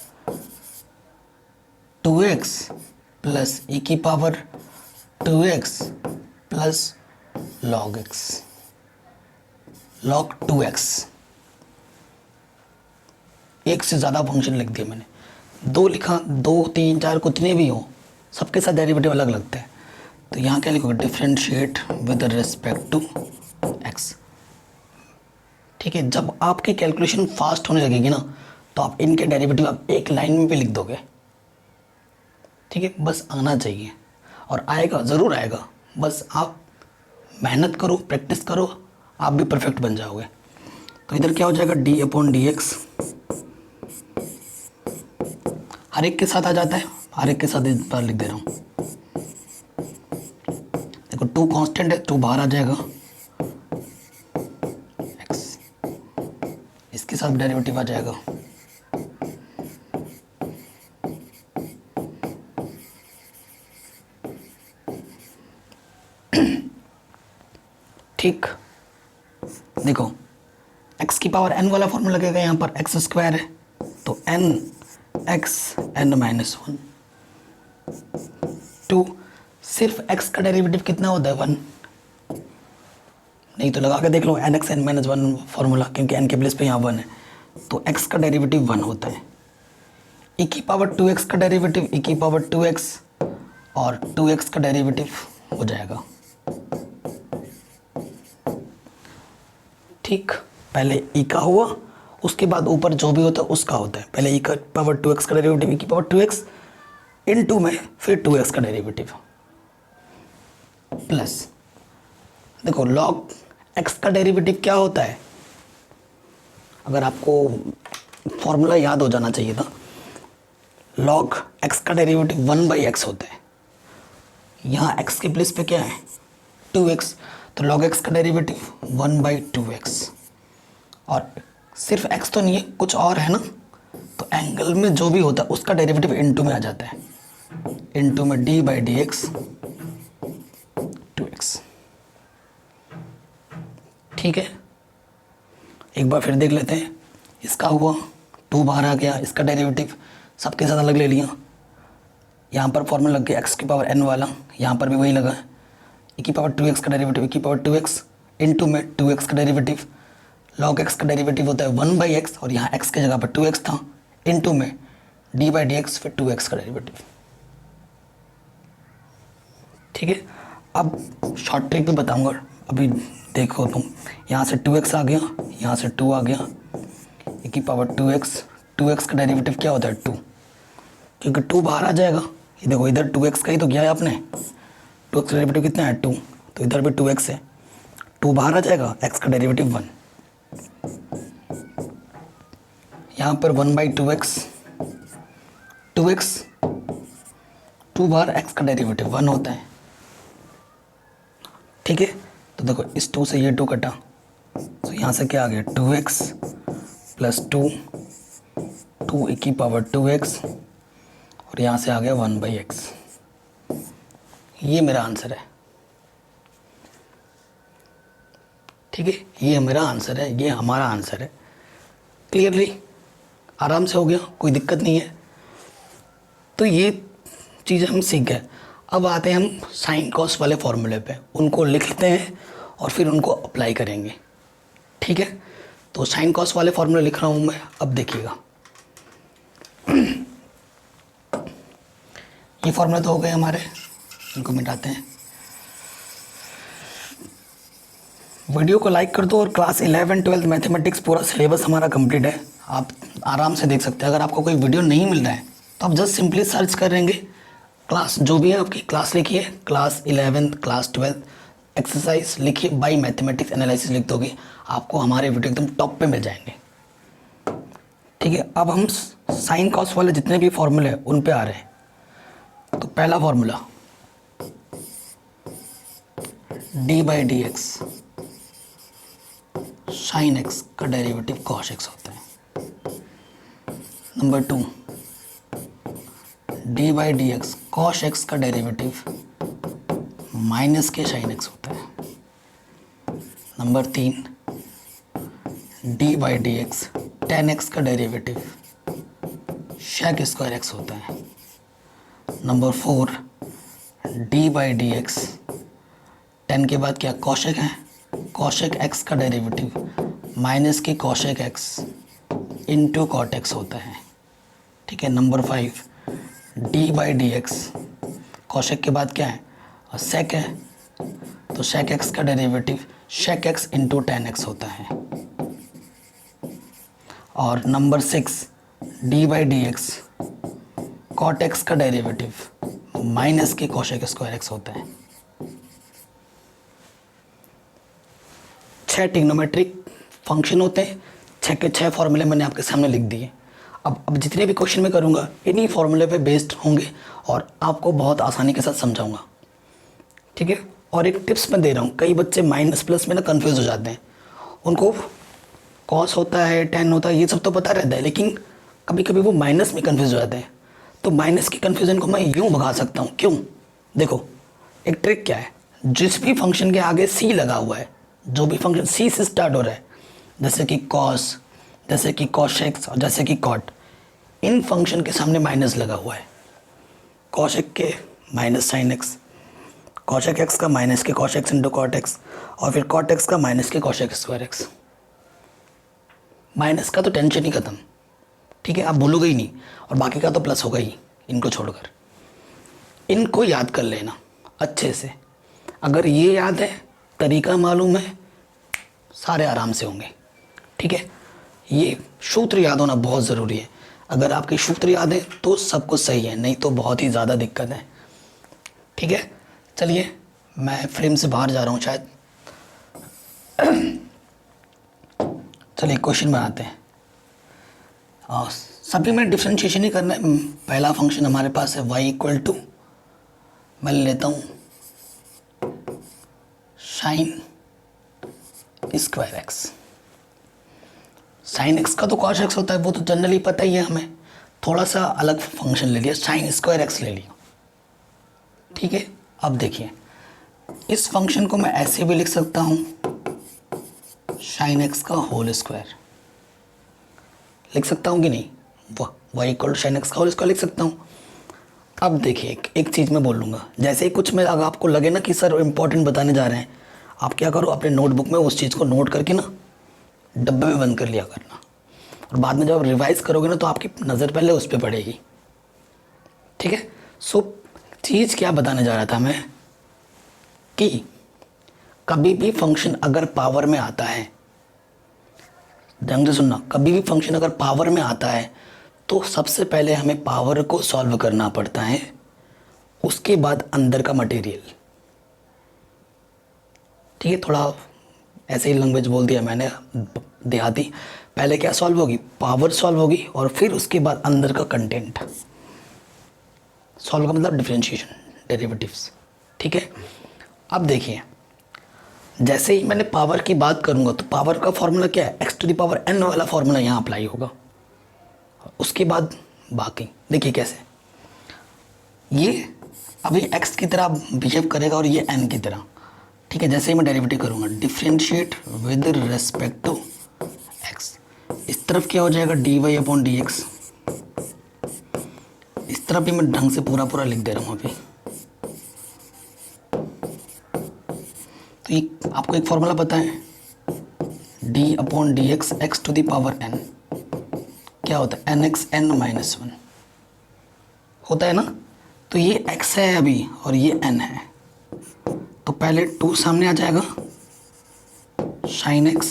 S1: 2x plus e की power 2x plus log x, log 2x। एक से ज़्यादा फंक्शन लिख दिया मैंने, दो लिखा, 2 3 4 कितने भी हो, सबके साथ डेरिवेटिव अलग लगता है। तो यहाँ क्या लिखोगे, differentiate with respect to x। ठीक है, जब आपकी कैलकुलेशन फास्ट होने लगेगी ना, तो आप इनके डेरिवेटिव आप एक लाइन में भी लिख दोगे। ठीक है, बस आना चाहिए, और आएगा, ज़रूर आएगा, बस आप मेहनत करो, प्रैक्टिस करो, आप भी परफेक्ट बन जाओगे। तो इधर क्या हो जाएगा, d/dx हर एक के साथ आ जाता है, हर एक के साथ इस बार लिख दे रहा हूँ। देखो 2 कांस्टेंट है, 2 बाहर आ जाएगा, x इसके साथ डेरिवेटिव आ जाएगा। ठीक, देखो x की पावर n वाला फॉर्मूला लगेगा, यहाँ पर x स्क्वायर है तो n x n-1। 2 सिर्फ x का डेरिवेटिव कितना होता है, 1। नहीं तो लगा के देख लो nx n-1 फॉर्मूला, क्योंकि n के प्लेस पे यहाँ 1 है, तो x का डेरिवेटिव 1 होता है। e की पावर 2x का डेरिवेटिव e की पावर 2x, और 2x का डेरिवेटिव हो जाएगा। ठीक, पहले e का हुआ, उसके बाद ऊपर जो भी होता है उसका होता है। पहले e का पावर 2x का डेरिवेटिव e की पावर 2x इनटू में फिर 2x का डेरिवेटिव प्लस, देखो log x का डेरिवेटिव क्या होता है, अगर आपको फॉर्मूला याद हो जाना चाहिए था। log x का डेरिवेटिव 1/x होता है। यहाँ x के प्लेस पे क्या है, 2x, तो log x का डेरिवेटिव 1/2x। और सिर्फ x तो नहीं है, कुछ और है ना, तो एंगल में जो भी होता है उसका डेरिवेटिव इनटू में आ जाता है, इनटू में d/dx 2x। ठीक है, एक बार फिर देख लेते हैं। इसका हुआ, 2 बाहर आ गया, इसका डेरिवेटिव सबके साथ अलग ले लिया। यहाँ पर फॉर्मूला लग गया x की पावर n वाला, यहाँ पर भी वही लगा है, e की पावर 2x का डेरिवेटिव e की पावर 2x इनटू में 2x का डेरिवेटिव, log x का डेरिवेटिव होता है 1/x, और यहाँ x की जगह पर 2x था, इनटू में d/dx फिर 2x का डेरिवेटिव। ठीक है, अब शॉर्ट ट्रिक भी बताऊंगा, अभी देखो तुम, यहाँ से 2x आ गया, यहाँ से 2 आ गया, e की पावर 2x का डेरिवेटिव क्या होता है 2, क्योंकि 2 बाहर आ जाएगा। ये देखो इधर 2x का ही तो किया है आपने, 2x का डेरिवेटिव कितना है 2, तो इधर भी 2x है, 2 बाहर आ जाएगा, x का डेरिवेटिव 1। यहाँ पर 1/2x, 2x 2 बार x का डेरिवेटिव 1 होता है। ठीक है, तो देखो इस 2 से ये 2 कटा, तो यहाँ से क्या आ गया 2x प्लस 2 e की पावर 2x, और यहाँ से आ गया 1/x। ये मेरा आंसर है। ठीक है, ये मेरा आंसर है, ये हमारा आंसर है। क्लियरली आराम से हो गया, कोई दिक्कत नहीं है। तो ये चीज़ें हम सीख गए। अब आते हैं हम साइन कॉस वाले फॉर्मूले पे, उनको लिखते हैं और फिर उनको अप्लाई करेंगे। ठीक है, तो साइन कॉस वाले फॉर्मूले लिख रहा हूँ मैं, अब देखिएगा। ये फॉर्मूले तो हो गए हमारे, इनको मिटाते हैं। वीडियो को लाइक कर दो, और क्लास 11 12 मैथमेटिक्स पूरा सिलेबस हमारा कंप्लीट है, आप आराम से देख सकते हैं। अगर आपको कोई वीडियो नहीं मिल रहा है तो आप जस्ट सिंपली सर्च करेंगे, क्लास जो भी है आपकी क्लास लिखिए, क्लास 11 क्लास 12 एक्सरसाइज लिखिए, बाय मैथमेटिक्स एनालिसिस लिख दोगे, आपको हमारे वीडियो एकदम टॉप पे मिल जाएंगे। ठीक है, अब हम साइन कॉस वाले जितने भी फॉर्मूले हैं उन पे आ रहे हैं। तो पहला फॉर्मूला d/dx साइन x का डेरिवेटिव cos x होता है। नंबर 2 d/dx cos x का डेरिवेटिव माइनस के साइन x होता है। नंबर 3 d/dx tan x का डेरिवेटिव sec² x होता है। नंबर 4 D by D X, tan के बाद क्या कॉशेक है, कॉशेक एक्स का डेरिवेटिव माइनस की cosec X into cot X होता है। ठीक है। नंबर 5 D by D x, cosec के बाद क्या है सेक है, तो सेक एक्स का derivative sec X into tan X होता है। और नंबर 6 D by D X, cot X का डेरिवेटिव माइनस के कॉशेक स्क्वायर एक्स होता है। 6 ट्रिग्नोमेट्रिक फंक्शन होते हैं, 6 के 6 फॉर्मूले मैंने आपके सामने लिख दिए। अब जितने भी क्वेश्चन मैं करूँगा इन्हीं फॉर्मूले पे बेस्ड होंगे और आपको बहुत आसानी के साथ समझाऊंगा। ठीक है। और एक टिप्स मैं दे रहा हूँ, कई बच्चे माइनस प्लस में ना कंफ्यूज हो जाते हैं, उनको कॉस होता है टेन होता है ये सब तो पता रहता है, लेकिन कभी कभी वो माइनस में कंफ्यूज हो जाते हैं। तो माइनस की कन्फ्यूज़न को मैं यूँ भगा सकता हूँ। क्यों? देखो एक ट्रिक क्या है, जिस भी फंक्शन के आगे सी लगा हुआ है, जो भी फंक्शन सी से स्टार्ट हो रहा है, जैसे कि कॉस, जैसे कि कॉशेक्स और जैसे कि कॉट, इन फंक्शन के सामने माइनस लगा हुआ है। कॉशेक के minus sine X, cosec X का माइनस के cosec X into cot X, और फिर कॉट एक्स का माइनस के कॉशेक स्क्वायर एक्स। माइनस का तो टेंशन ही खत्म। ठीक है, आप भूलोगे ही नहीं, और बाकी का तो प्लस होगा ही इनको छोड़कर। इनको याद कर लेना अच्छे से, अगर ये याद है, तरीका मालूम है, सारे आराम से होंगे। ठीक है, ये सूत्र याद होना बहुत ज़रूरी है। अगर आपके सूत्र याद है तो सब कुछ सही है, नहीं तो बहुत ही ज़्यादा दिक्कत है। ठीक है, चलिए मैं फ्रेम से बाहर जा रहा हूँ शायद। चलिए क्वेश्चन बनाते हैं। सभी में डिफ्रेंशिएशन ही करना है। पहला फंक्शन हमारे पास है y इक्वल टू, मैं लेता हूँ sine square x. Sign x का तो कॉस एक्स होता है, वो तो जनरली पता ही है हमें। थोड़ा सा अलग फंक्शन ले लिया, साइन स्क्वायर एक्स ले लिया। ठीक है, अब देखिए इस फंक्शन को मैं ऐसे भी लिख सकता हूँ, साइन एक्स का होल स्क्वायर लिख सकता हूँ कि नहीं, y equal to sine x का होल स्क्वायर लिख सकता हूँ। अब देखिए एक चीज़ मैं बोल लूँगा, जैसे ही कुछ में अगर आपको लगे ना कि सर इंपॉर्टेंट बताने जा रहे हैं, आप क्या करो अपने नोटबुक में उस चीज़ को नोट करके ना डब्बे में बंद कर लिया करना, और बाद में जब रिवाइज करोगे ना तो आपकी नज़र पहले उस पर पड़ेगी। ठीक है, सो चीज़ क्या बताने जा रहा था मैं, कि कभी भी फंक्शन अगर पावर में आता है, ढंग से सुनना, कभी भी फंक्शन अगर पावर में आता है तो सबसे पहले हमें पावर को सॉल्व करना पड़ता है, उसके बाद अंदर का मटेरियल। ठीक है, थोड़ा ऐसे ही लैंग्वेज बोल दिया मैंने देहाती। पहले क्या सॉल्व होगी, पावर सॉल्व होगी, और फिर उसके बाद अंदर का कंटेंट सॉल्व का मतलब डिफरेंशिएशन, डेरिवेटिव्स। ठीक है, अब देखिए जैसे ही मैंने पावर की बात करूंगा तो पावर का फॉर्मूला क्या है, x to the power n वाला फॉर्मूला यहाँ अप्लाई होगा। उसके बाद बाकी देखिए कैसे, ये अभी x की तरह बिहेव करेगा और ये n की तरह। ठीक है, जैसे ही मैं डेरिवेटिव करूँगा, differentiate with respect to x, इस तरफ क्या हो जाएगा dy अपॉन dx। इस तरफ भी मैं ढंग से पूरा पूरा लिख दे रहा हूँ अभी। तो ये आपको एक फॉर्मूला पता है, d upon D x x to the power n क्या होता है, nx n माइनस 1 होता है ना। तो ये x है अभी और ये n है, तो पहले 2 सामने आ जाएगा, साइन x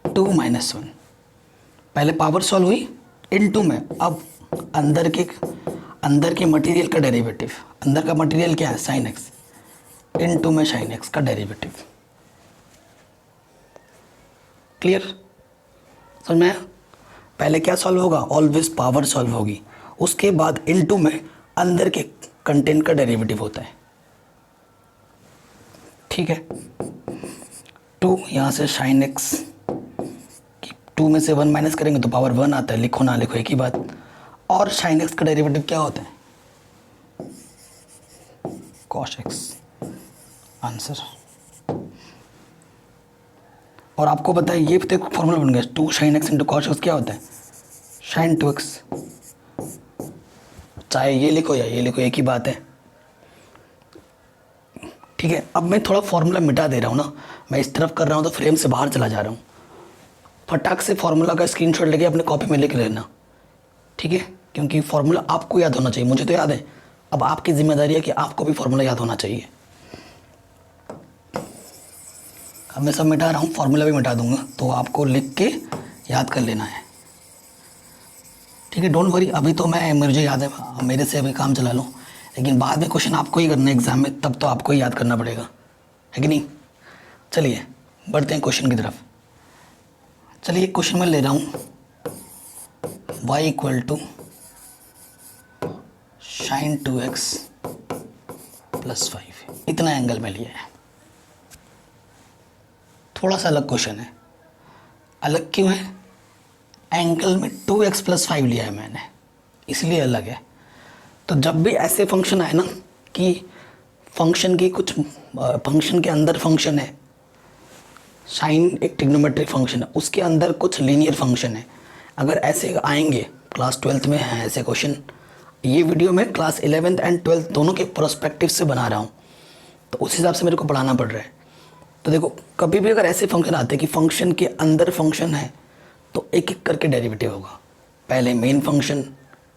S1: 2 माइनस 1, पहले पावर सॉल्व हुई इनटू में। अब अंदर के मटेरियल का डेरिवेटिव, अंदर का मटेरियल क्या है साइन x, इनटू में साइन एक्स का डेरिवेटिव। क्लियर, समझ में आया? पहले क्या सॉल्व होगा, ऑलवेज पावर सॉल्व होगी, उसके बाद इनटू में अंदर के कंटेंट का डेरिवेटिव होता है। ठीक है, 2 यहाँ से साइन एक्स, 2 में से 1 माइनस करेंगे तो पावर 1 आता है, लिखो ना लिखो एक ही बात। और साइन एक्स का डेरिवेटिव क्या होता है, कॉस एक्स, आंसर। और आपको पता है ये फॉर्मूला बन गया, 2 sine x into cos x क्या होता है, साइन 2x चाहे ये लिखो या ये लिखो, एक ही बात है। ठीक है, अब मैं थोड़ा फॉर्मूला मिटा दे रहा हूँ ना, मैं इस तरफ कर रहा हूँ तो फ्रेम से बाहर चला जा रहा हूँ। फटाक से फॉर्मूला का स्क्रीनशॉट लेके अपने कॉपी में लिख लेना, ठीक है, क्योंकि फॉर्मूला आपको याद होना चाहिए। मुझे तो याद है, अब आपकी जिम्मेदारी है कि आपको भी फॉर्मूला याद होना चाहिए। अब मैं सब मिटा रहा हूँ, फॉर्मूला भी मिटा दूंगा, तो आपको लिख के याद कर लेना है, ठीक है। डोंट वरी, अभी तो मुझे याद है, मेरे से अभी काम चला लूँ, लेकिन बाद में क्वेश्चन आपको ही करना है एग्जाम में, तब तो आपको ही याद करना पड़ेगा, है कि नहीं। चलिए बढ़ते हैं क्वेश्चन की तरफ। चलिए क्वेश्चन में ले रहा हूँ y equal to sine 2x plus 5, इतना एंगल में लिया है। थोड़ा सा अलग क्वेश्चन है। अलग क्यों है? एंगल में 2x प्लस 5 लिया है मैंने, इसलिए अलग है। तो जब भी ऐसे फंक्शन आए ना कि फंक्शन की कुछ फंक्शन के अंदर फंक्शन है, साइन एक ट्रिग्नोमेट्रिक फंक्शन है, उसके अंदर कुछ लीनियर फंक्शन है, अगर ऐसे आएंगे, क्लास 12th में है ऐसे क्वेश्चन। ये वीडियो मैं क्लास 11th एंड 12th दोनों के प्रोस्पेक्टिव से बना रहा हूँ, तो उस हिसाब से मेरे को पढ़ाना पड़ रहा है। तो देखो, कभी भी अगर ऐसे फंक्शन आते हैं कि फंक्शन के अंदर फंक्शन है, तो एक एक करके डेरिवेटिव होगा। पहले मेन फंक्शन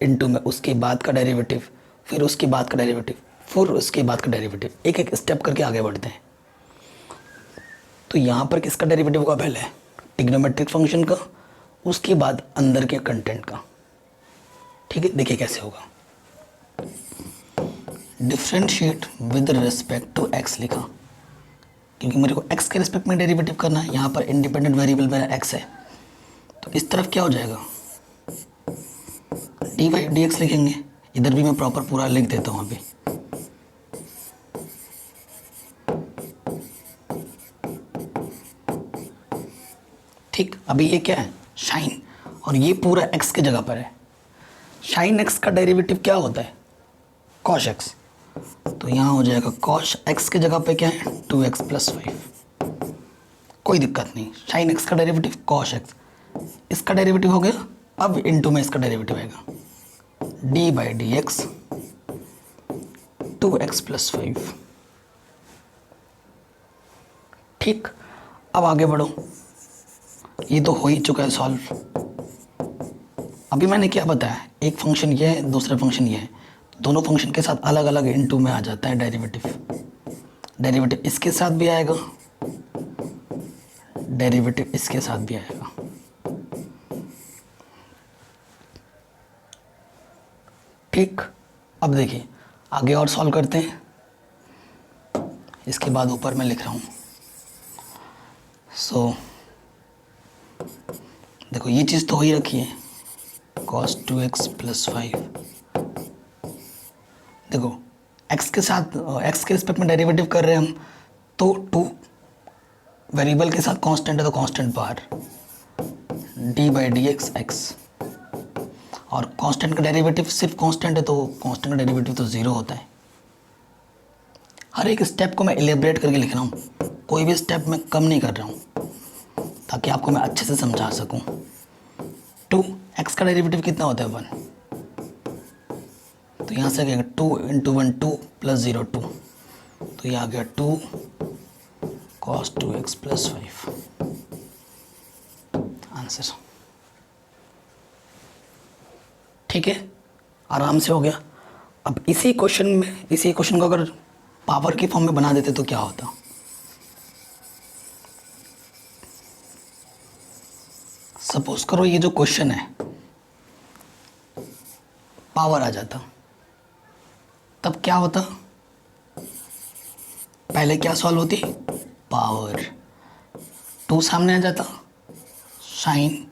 S1: इनटू में उसके बाद का डेरिवेटिव, फिर उसके बाद का डेरिवेटिव, फिर उसके बाद का डेरिवेटिव, एक एक स्टेप करके आगे बढ़ते हैं। तो यहाँ पर किसका डेरिवेटिव होगा? पहले ट्रिग्नोमेट्रिक फंक्शन का, उसके बाद अंदर के कंटेंट का, ठीक है। देखिए कैसे होगा। Differentiate with respect to x लिखा, क्योंकि मेरे को एक्स के रिस्पेक्ट में डेरिवेटिव करना है। यहाँ पर इंडिपेंडेंट वेरिएबल मेरा एक्स है, तो इस तरफ क्या हो जाएगा? डी वाई डी एक्स लिखेंगे। इधर भी मैं प्रॉपर पूरा लिख देता हूँ अभी। ठीक, अभी ये क्या है? साइन, और ये पूरा एक्स के जगह पर है। साइन एक्स का डेरिवेटिव क्या होता है? Cos x. तो यहाँ हो जाएगा कॉस एक्स के जगह पे क्या है? 2x plus 5। कोई दिक्कत नहीं, साइन एक्स का डेरिवेटिव कॉस एक्स, इसका डेरिवेटिव हो गया। अब इनटू में इसका डेरिवेटिव आएगा, D by D x 2x plus 5। ठीक, अब आगे बढ़ो। ये तो हो ही चुका है सॉल्व। अभी मैंने क्या बताया? एक फंक्शन ये है, दूसरा फंक्शन ये है, दोनों फंक्शन के साथ अलग अलग इनटू में आ जाता है डेरिवेटिव। डेरिवेटिव इसके साथ भी आएगा, डेरिवेटिव इसके साथ भी आएगा। ठीक, अब देखिए आगे और सॉल्व करते हैं। इसके बाद ऊपर मैं लिख रहा हूँ। सो देखो, ये चीज़ तो हो ही रखी है, cos 2x प्लस 5। देखो x के साथ, x के रिस्पेक्ट में डेरिवेटिव कर रहे हैं हम, तो 2 वेरिएबल के साथ कांस्टेंट है तो कांस्टेंट बाहर, D by D x x. और कांस्टेंट का डेरिवेटिव सिर्फ कांस्टेंट है तो कांस्टेंट का डेरिवेटिव तो 0 होता है। हर एक स्टेप को मैं एलिब्रेट करके लिख रहा हूँ, कोई भी स्टेप मैं कम नहीं कर रहा हूँ, ताकि आपको मैं अच्छे से समझा सकूँ। 2x का डेरिवेटिव कितना होता है? 1। तो यहाँ से आ गया 2 इंटू 1 2 प्लस 0 2, तो ये आ गया 2 cos 2x प्लस 5 आंसर। ठीक है, आराम से हो गया। अब इसी क्वेश्चन को अगर पावर की फॉर्म में बना देते तो क्या होता? सपोज करो ये जो क्वेश्चन है पावर आ जाता, तब क्या होता? पहले क्या सॉल्व होती? पावर। 2 सामने आ जाता, साइन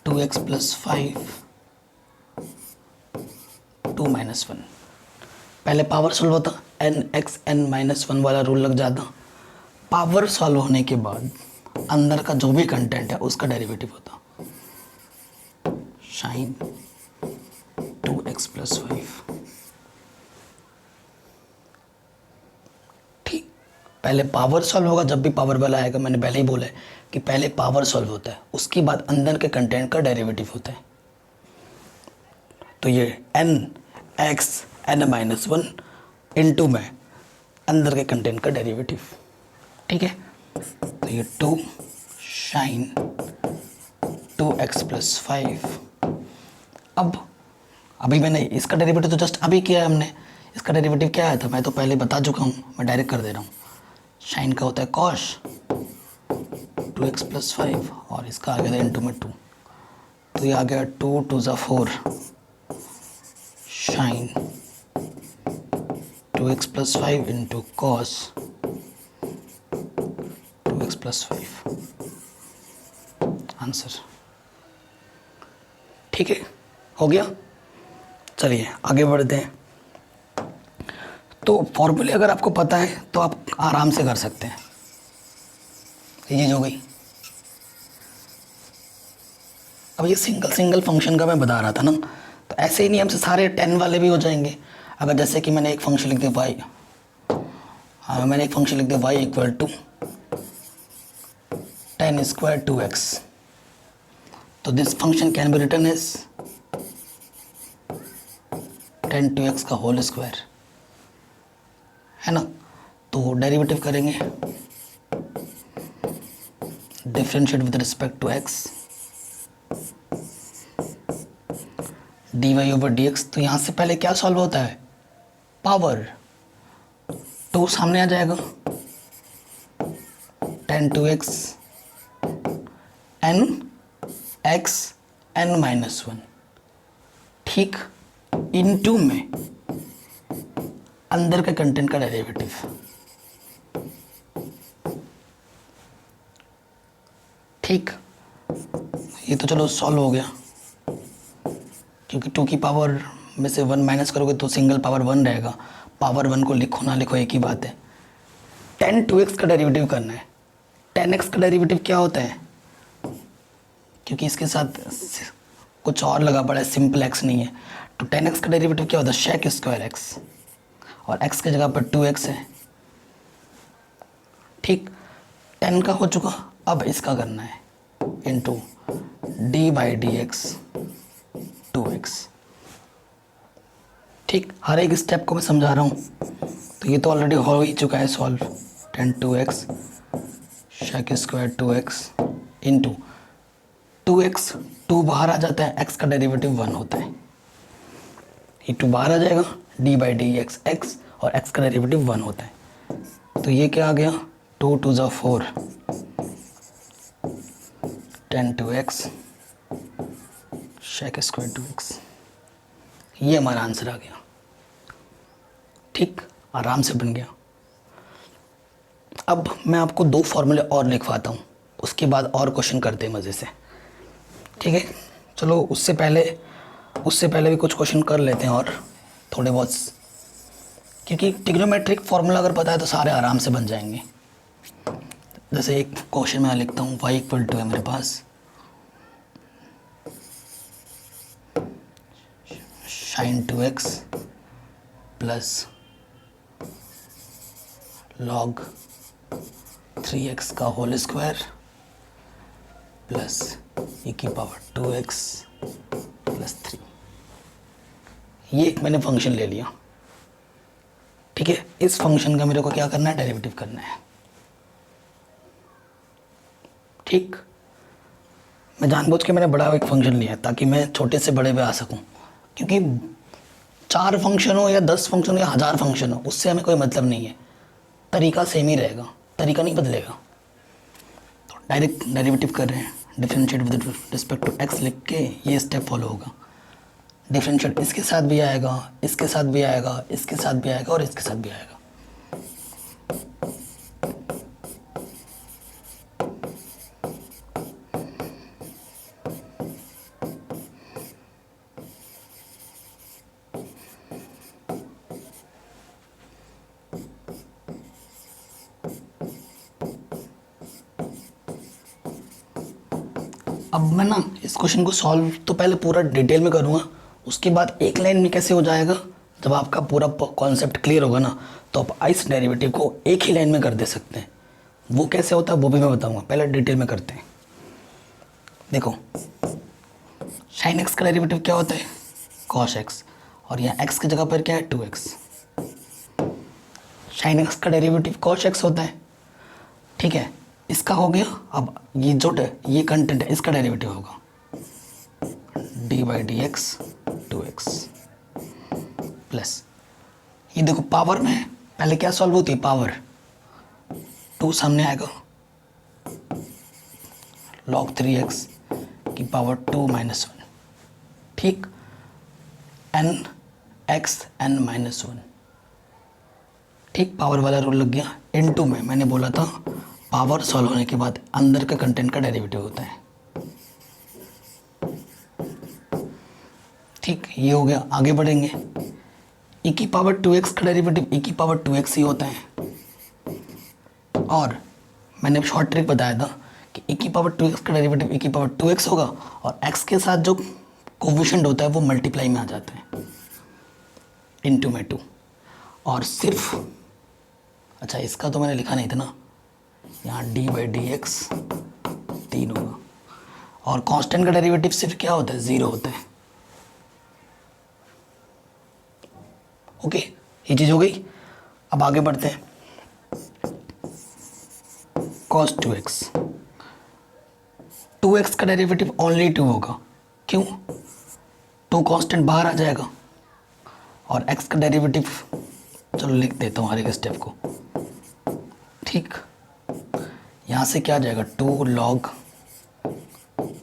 S1: 2x प्लस 5 2 माइनस 1। पहले पावर सॉल्व होता, n(x(n-1) वाला रूल लग जाता। पावर सॉल्व होने के बाद अंदर का जो भी कंटेंट है उसका डेरिवेटिव होता, साइन 2x प्लस 5। ठीक, पहले पावर सॉल्व होगा, जब भी पावर वाला आएगा, मैंने पहले ही बोला है कि पहले पावर सॉल्व होता है, उसके बाद अंदर के कंटेंट का डेरिवेटिव होता है। तो ये n x n-1 इंटू में अंदर के कंटेंट का डेरिवेटिव, ठीक है। तो ये 2 साइन 2x + 5। अब अभी मैंने इसका डेरिवेटिव तो जस्ट अभी किया है हमने, इसका डेरिवेटिव क्या आया था मैं तो पहले बता चुका हूँ, मैं डायरेक्ट कर दे रहा हूँ। साइन का होता है cos 2x + 5 और इसका आ गया था इंटू में 2, तो ये आ गया 2 × 2 = 4 sign 2x + 5 into cos 2x + 5 answer. ठीक है, हो गया। चलिए आगे बढ़ते हैं। तो फॉर्मूले अगर आपको पता है तो आप आराम से कर सकते हैं। ये हो गई। अब ये सिंगल फंक्शन का मैं बता रहा था ना, तो ऐसे ही नियम से सारे 10 वाले भी हो जाएंगे। अगर जैसे कि मैंने एक फंक्शन लिख दिया y, मैंने एक फंक्शन लिख दिया y = 10² 2x, तो this function can be written as 10 2x का होल स्क्वायर, है ना। तो डेरिवेटिव करेंगे, differentiate with respect to x, dy/dx। तो यहाँ से पहले क्या सॉल्व होता है, पावर 2 सामने आ जाएगा, 10 2x n x n-1, ठीक, इनटू में अंदर के कंटेंट का डेरिवेटिव। ठीक, ये तो चलो सॉल्व हो गया, क्योंकि 2 की पावर में से 1 माइनस करोगे तो सिंगल पावर 1 रहेगा। पावर 1 को लिखो ना लिखो एक ही बात है। 10 2x का डेरिवेटिव करना है। 10x का डेरिवेटिव क्या होता है, क्योंकि इसके साथ कुछ और लगा पड़ा है, सिंपल x नहीं है, तो 10x का डेरिवेटिव क्या होता है, sec² x, और x की जगह पर 2x है। ठीक, 10 का हो चुका, अब इसका करना है इंटू d/dx 2x। ठीक, हर एक स्टेप को मैं समझा रहा हूँ। तो ये तो ऑलरेडी हो ही चुका है solve, 10 2x sec² 2x into 2x, 2 बाहर आ जाता है, x का डेरिवेटिव 1 होता है, ये 2 बाहर आ जाएगा, d/dx x और x का डेरिवेटिव 1 होता है। तो ये क्या आ गया, 2 × 2 = 4 10 2x sec² 2x, ये हमारा आंसर आ गया। ठीक, आराम से बन गया। अब मैं आपको 2 फॉर्मूले और लिखवाता हूँ, उसके बाद और क्वेश्चन करते हैं मज़े से। ठीक है, चलो उससे पहले भी कुछ क्वेश्चन कर लेते हैं और थोड़े बहुत, क्योंकि ट्रिग्नोमेट्रिक फार्मूला अगर पता है तो सारे आराम से बन जाएंगे। जैसे एक क्वेश्चन मैं लिखता हूँ, y = है मेरे पास sin 2x plus log 3x का whole square plus e⁻² 2x + 3। ये मैंने फंक्शन ले लिया। ठीक है, इस फंक्शन का मेरे को क्या करना है, डेरिवेटिव करना है। ठीक, मैं जानबूझ के मैंने बड़ा एक फंक्शन लिया ताकि मैं छोटे से बड़े पे आ सकूं, क्योंकि 4 फंक्शन हो या 10 फंक्शन हो या 1000 फंक्शन हो, उससे हमें कोई मतलब नहीं है, तरीका सेम ही रहेगा, तरीका नहीं बदलेगा। तो डायरेक्ट डेरिवेटिव कर रहे हैं, differentiate with respect to x लिख के ये स्टेप फॉलो होगा। डिफरेंशिएट इसके साथ भी आएगा, इसके साथ भी आएगा, इसके साथ भी आएगा और इसके साथ भी आएगा। अब मैं ना इस क्वेश्चन को सॉल्व तो पहले पूरा डिटेल में करूँगा, उसके बाद एक लाइन में कैसे हो जाएगा, जब आपका पूरा कॉन्सेप्ट क्लियर होगा ना, तो आप इस डेरिवेटिव को एक ही लाइन में कर दे सकते हैं। वो कैसे होता है वो भी मैं बताऊंगा, पहले डिटेल में करते हैं। देखो, sin x का डेरिवेटिव क्या होता है, कॉश एक्स, और यहाँ एक्स की जगह पर क्या है 2x। साइन एक्स का डेरिवेटिव कॉश एक्स होता है, ठीक है। इसका हो गया। अब ये जो ये कंटेंट है इसका डेरिवेटिव होगा d/dx 2x प्लस, ये देखो पावर में पहले क्या सॉल्व होती है, पावर 2 सामने आएगा, log 3x की पावर 2 - 1, ठीक। n x n - 1, ठीक। पावर वाला रूल लग गया। इनटू में मैंने बोला था पावर सॉल्व होने के बाद अंदर का कंटेंट का डेरिवेटिव होता है, ठीक। ये हो गया। आगे बढ़ेंगे। e की पावर 2x का डेरिवेटिव e की पावर 2x ही होता है, और मैंने शॉर्ट ट्रिक बताया था कि e की पावर 2x का डेरिवेटिव e की पावर 2x होगा, और x के साथ जो कोफिशिएंट होता है वो मल्टीप्लाई में आ जाता है, इनटू में 2। और सिर्फ, अच्छा इसका तो मैंने लिखा नहीं था ना, यहाँ d/dx 3 होगा, और कांस्टेंट का डेरिवेटिव सिर्फ क्या होता है, 0 होता है। ओके, ये चीज़ हो गई। अब आगे बढ़ते हैं। cos 2x, 2x का डेरिवेटिव ओनली 2 होगा, क्यों, 2 कांस्टेंट बाहर आ जाएगा, और x का डेरिवेटिव, चलो लिख देता हूँ हर एक स्टेप को, ठीक। यहाँ से क्या आ जाएगा 2 log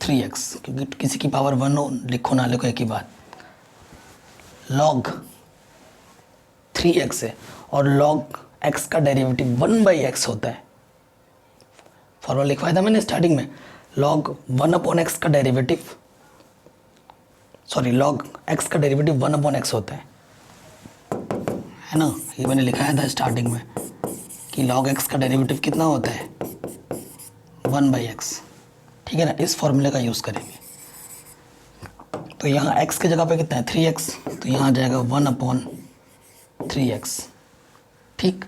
S1: 3x, क्योंकि किसी की पावर 1 हो, लिखो ना लिखो एक ही बात, log 3x है, और log x का डेरिवेटिव 1/x होता है। फॉर्मूला लिखवाया था मैंने स्टार्टिंग में, log 1/x का डेरिवेटिव, सॉरी log x का डेरिवेटिव 1/x होता है ना। ये मैंने लिखाया था स्टार्टिंग में कि log x का डेरिवेटिव कितना होता है 1/x, ठीक है ना। इस फॉर्मूले का यूज़ करेंगे। तो यहाँ x की जगह पे कितना है 3x, तो यहाँ आ जाएगा 1/3x, ठीक।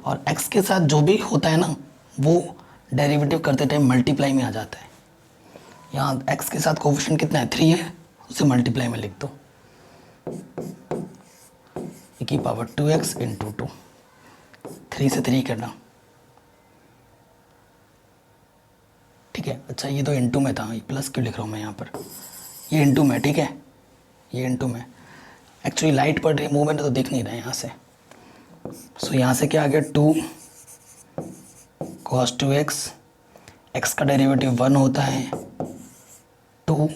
S1: और x के साथ जो भी होता है ना वो डेरिवेटिव करते टाइम मल्टीप्लाई में आ जाता है। यहाँ x के साथ कोफिशिएंट कितना है 3 है, उसे मल्टीप्लाई में लिख दो, e की पावर 2x इंटू 2, 3 से 3 करना, ठीक है। अच्छा ये तो इंटू में था, ये प्लस क्यों लिख रहा हूँ मैं यहाँ पर, ये इंटू में, ठीक है, ये इंटू में। एक्चुअली लाइट पड़ रही है मुँह में तो दिख नहीं रहा है यहाँ से। सो यहाँ से क्या आ गया 2 cos 2x, x का डेरिवेटिव 1 होता है, 2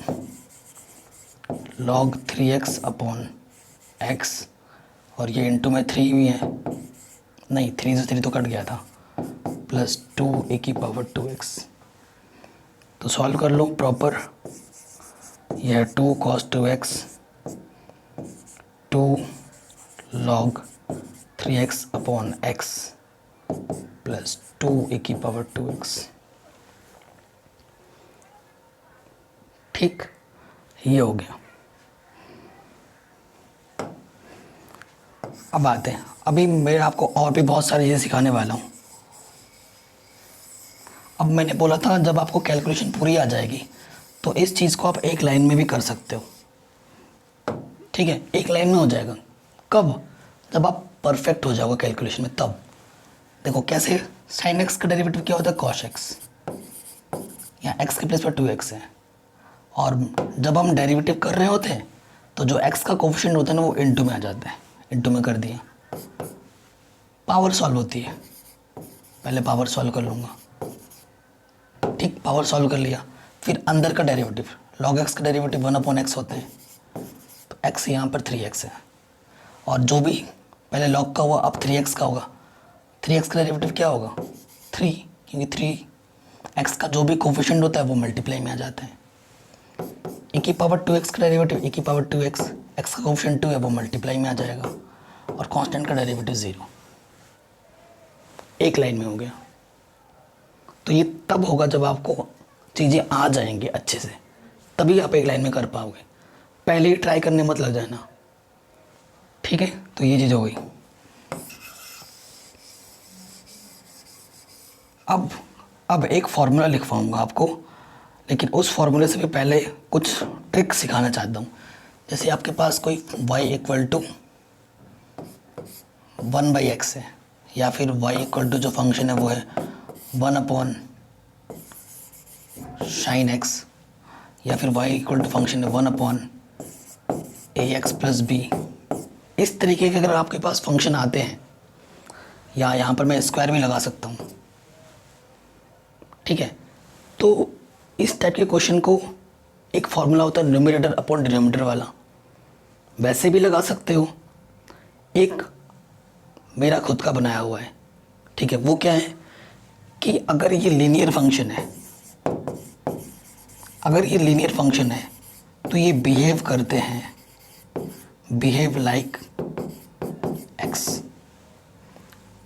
S1: log 3x अपॉन x, और ये इंटू में 3 भी है, नहीं 3 से 3 तो कट गया था, प्लस 2 e की पावर 2x। तो सॉल्व कर लो प्रॉपर। यह 2 cos 2x, 2 log 3x upon x plus 2 e की पावर 2x, ठीक। ये हो गया। अब आते हैं, अभी मैं आपको और भी बहुत सारी चीज़ें सिखाने वाला हूँ। अब मैंने बोला था जब आपको कैलकुलेशन पूरी आ जाएगी तो इस चीज़ को आप एक लाइन में भी कर सकते हो, ठीक है, एक लाइन में हो जाएगा। कब, जब आप परफेक्ट हो जाओगे कैलकुलेशन में, तब देखो कैसे। साइन एक्स का डेरिवेटिव क्या होता है कॉश एक्स, यहाँ एक्स के प्लेस पर 2x है, और जब हम डेरिवेटिव कर रहे होते हैं तो जो x का कोफिशिएंट होता है ना वो इंटू में आ जाता है, इंटू में कर दिया। पावर सॉल्व होती है, पहले पावर सॉल्व कर लूँगा, ठीक। पावर सॉल्व कर लिया, फिर अंदर का डेरिवेटिव log x का डेरिवेटिव 1/x होता है, तो x यहाँ पर 3x है, और जो भी पहले log का हुआ अब 3x का होगा। 3x का डेरिवेटिव क्या होगा 3, क्योंकि 3x का जो भी कोफिशिएंट होता है वो मल्टीप्लाई में आ जाता है। e की पावर 2x का डेरिवेटिव e की पावर 2x, x का कोफिशिएंट 2 है वो मल्टीप्लाई में आ जाएगा, और कांस्टेंट का डेरिवेटिव 0, एक लाइन में हो गया। तो ये तब होगा जब आपको चीज़ें आ जाएंगी अच्छे से, तभी आप एक लाइन में कर पाओगे। पहले ही ट्राई करने मत लग जाना, ठीक है। तो ये चीज़ हो गई। अब एक फार्मूला लिखवाऊंगा आपको, लेकिन उस फार्मूले से भी पहले कुछ ट्रिक सिखाना चाहता हूँ जैसे आपके पास कोई y इक्वल टू 1/x है, या फिर y इक्वल टू जो फंक्शन है वो है 1/sin x, या फिर y इक्वल टू फंक्शन है 1/ax प्लस b। इस तरीके के अगर आपके पास फंक्शन आते हैं, या यहाँ पर मैं स्क्वायर भी लगा सकता हूँ, ठीक है, तो इस टाइप के क्वेश्चन को एक फॉर्मूला होता है न्यूमरेटर अपॉन डिनोमिनेटर वाला, वैसे भी लगा सकते हो। एक मेरा खुद का बनाया हुआ है, ठीक है, वो क्या है कि अगर ये लीनियर फंक्शन है, अगर ये लीनियर फंक्शन है तो ये बिहेव करते हैं, बिहेव लाइक एक्स,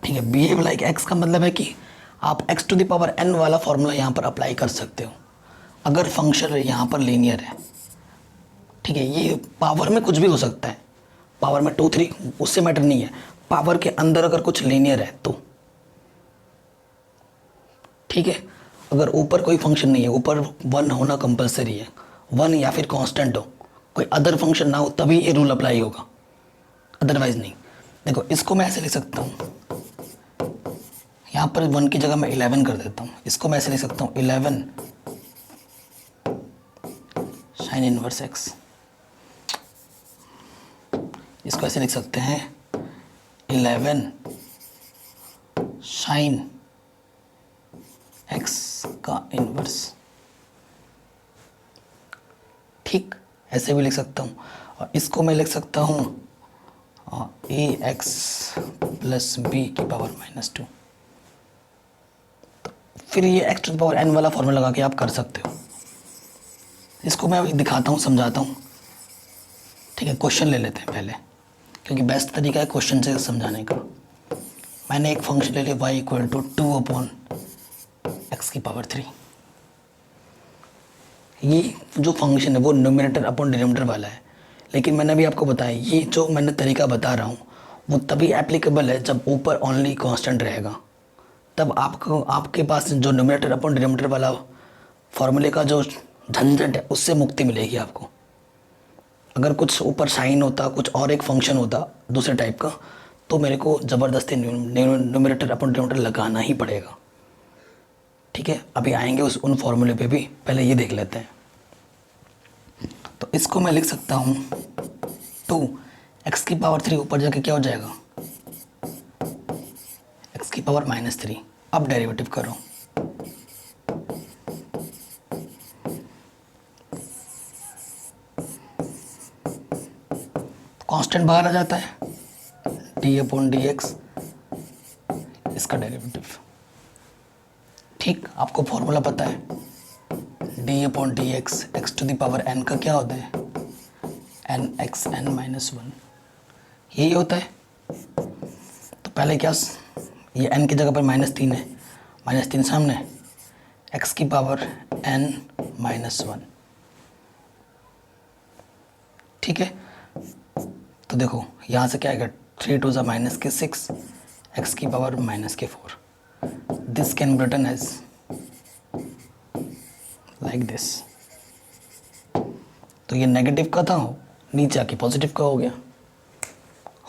S1: ठीक है। बिहेव लाइक एक्स का मतलब है कि आप x to the power n वाला फॉर्मूला यहाँ पर अप्लाई कर सकते हो अगर फंक्शन यहाँ पर लीनियर है, ठीक है। ये पावर में कुछ भी हो सकता है, पावर में 2 3 उससे मैटर नहीं है, पावर के अंदर अगर कुछ लीनियर है तो, ठीक है। अगर ऊपर कोई फंक्शन नहीं है, ऊपर 1 होना कंपलसरी है, 1 या फिर कांस्टेंट हो, कोई अदर फंक्शन ना हो, तभी ये रूल अप्लाई होगा, अदरवाइज नहीं। देखो इसको मैं ऐसे लिख सकता हूँ, यहाँ पर 1 की जगह मैं 11 कर देता हूँ, इसको मैं ऐसे लिख सकता हूँ 11 sin इनवर्स x, इसको ऐसे लिख सकते हैं 11 sin x का इनवर्स, ठीक, ऐसे भी लिख सकता हूँ। और इसको मैं लिख सकता हूँ ax प्लस b की पावर -2। तो फिर ये x to the power n वाला फॉर्मूला लगा के आप कर सकते हो। इसको मैं अभी दिखाता हूँ, समझाता हूँ, ठीक है। क्वेश्चन ले लेते हैं पहले, क्योंकि बेस्ट तरीका है क्वेश्चन से समझाने का। मैंने एक फंक्शन ले लिया y इक्वल टू 2/x की पावर 3। ये जो फंक्शन है वो न्यूमरेटर अपॉन डिनोमिनेटर वाला है, लेकिन मैंने अभी आपको बताया ये जो मैंने तरीका बता रहा हूँ वो तभी एप्लीकेबल है जब ऊपर ओनली कांस्टेंट रहेगा, तब आपको आपके पास जो न्यूमरेटर अपॉन डिनोमिनेटर वाला फॉर्मूले का जो झंझट है उससे मुक्ति मिलेगी आपको। अगर कुछ ऊपर साइन होता, कुछ और एक फंक्शन होता दूसरे टाइप का, तो मेरे को ज़बरदस्ती न्यूमरेटर अपॉन डिनोमिनेटर लगाना ही पड़ेगा, ठीक है। अभी आएंगे उन फॉर्मूले पे भी, पहले ये देख लेते हैं। तो इसको मैं लिख सकता हूँ 2x की पावर 3 ऊपर जाके क्या हो जाएगा x की पावर -3। अब डेरिवेटिव करो, कांस्टेंट बाहर आ जाता है, d/dx इसका डेरिवेटिव, ठीक। आपको फॉर्मूला पता है d/dx x to the power n का क्या होता है nxn-1, यही होता है। तो पहले क्या, ये n की जगह पर -3 है, -3 सामने, x की पावर n-1, ठीक है। तो देखो यहाँ से क्या आएगा 3 2 -6, x की power -4। This can be written as like this. तो ये नेगेटिव का था, नीचे आके पॉजिटिव का हो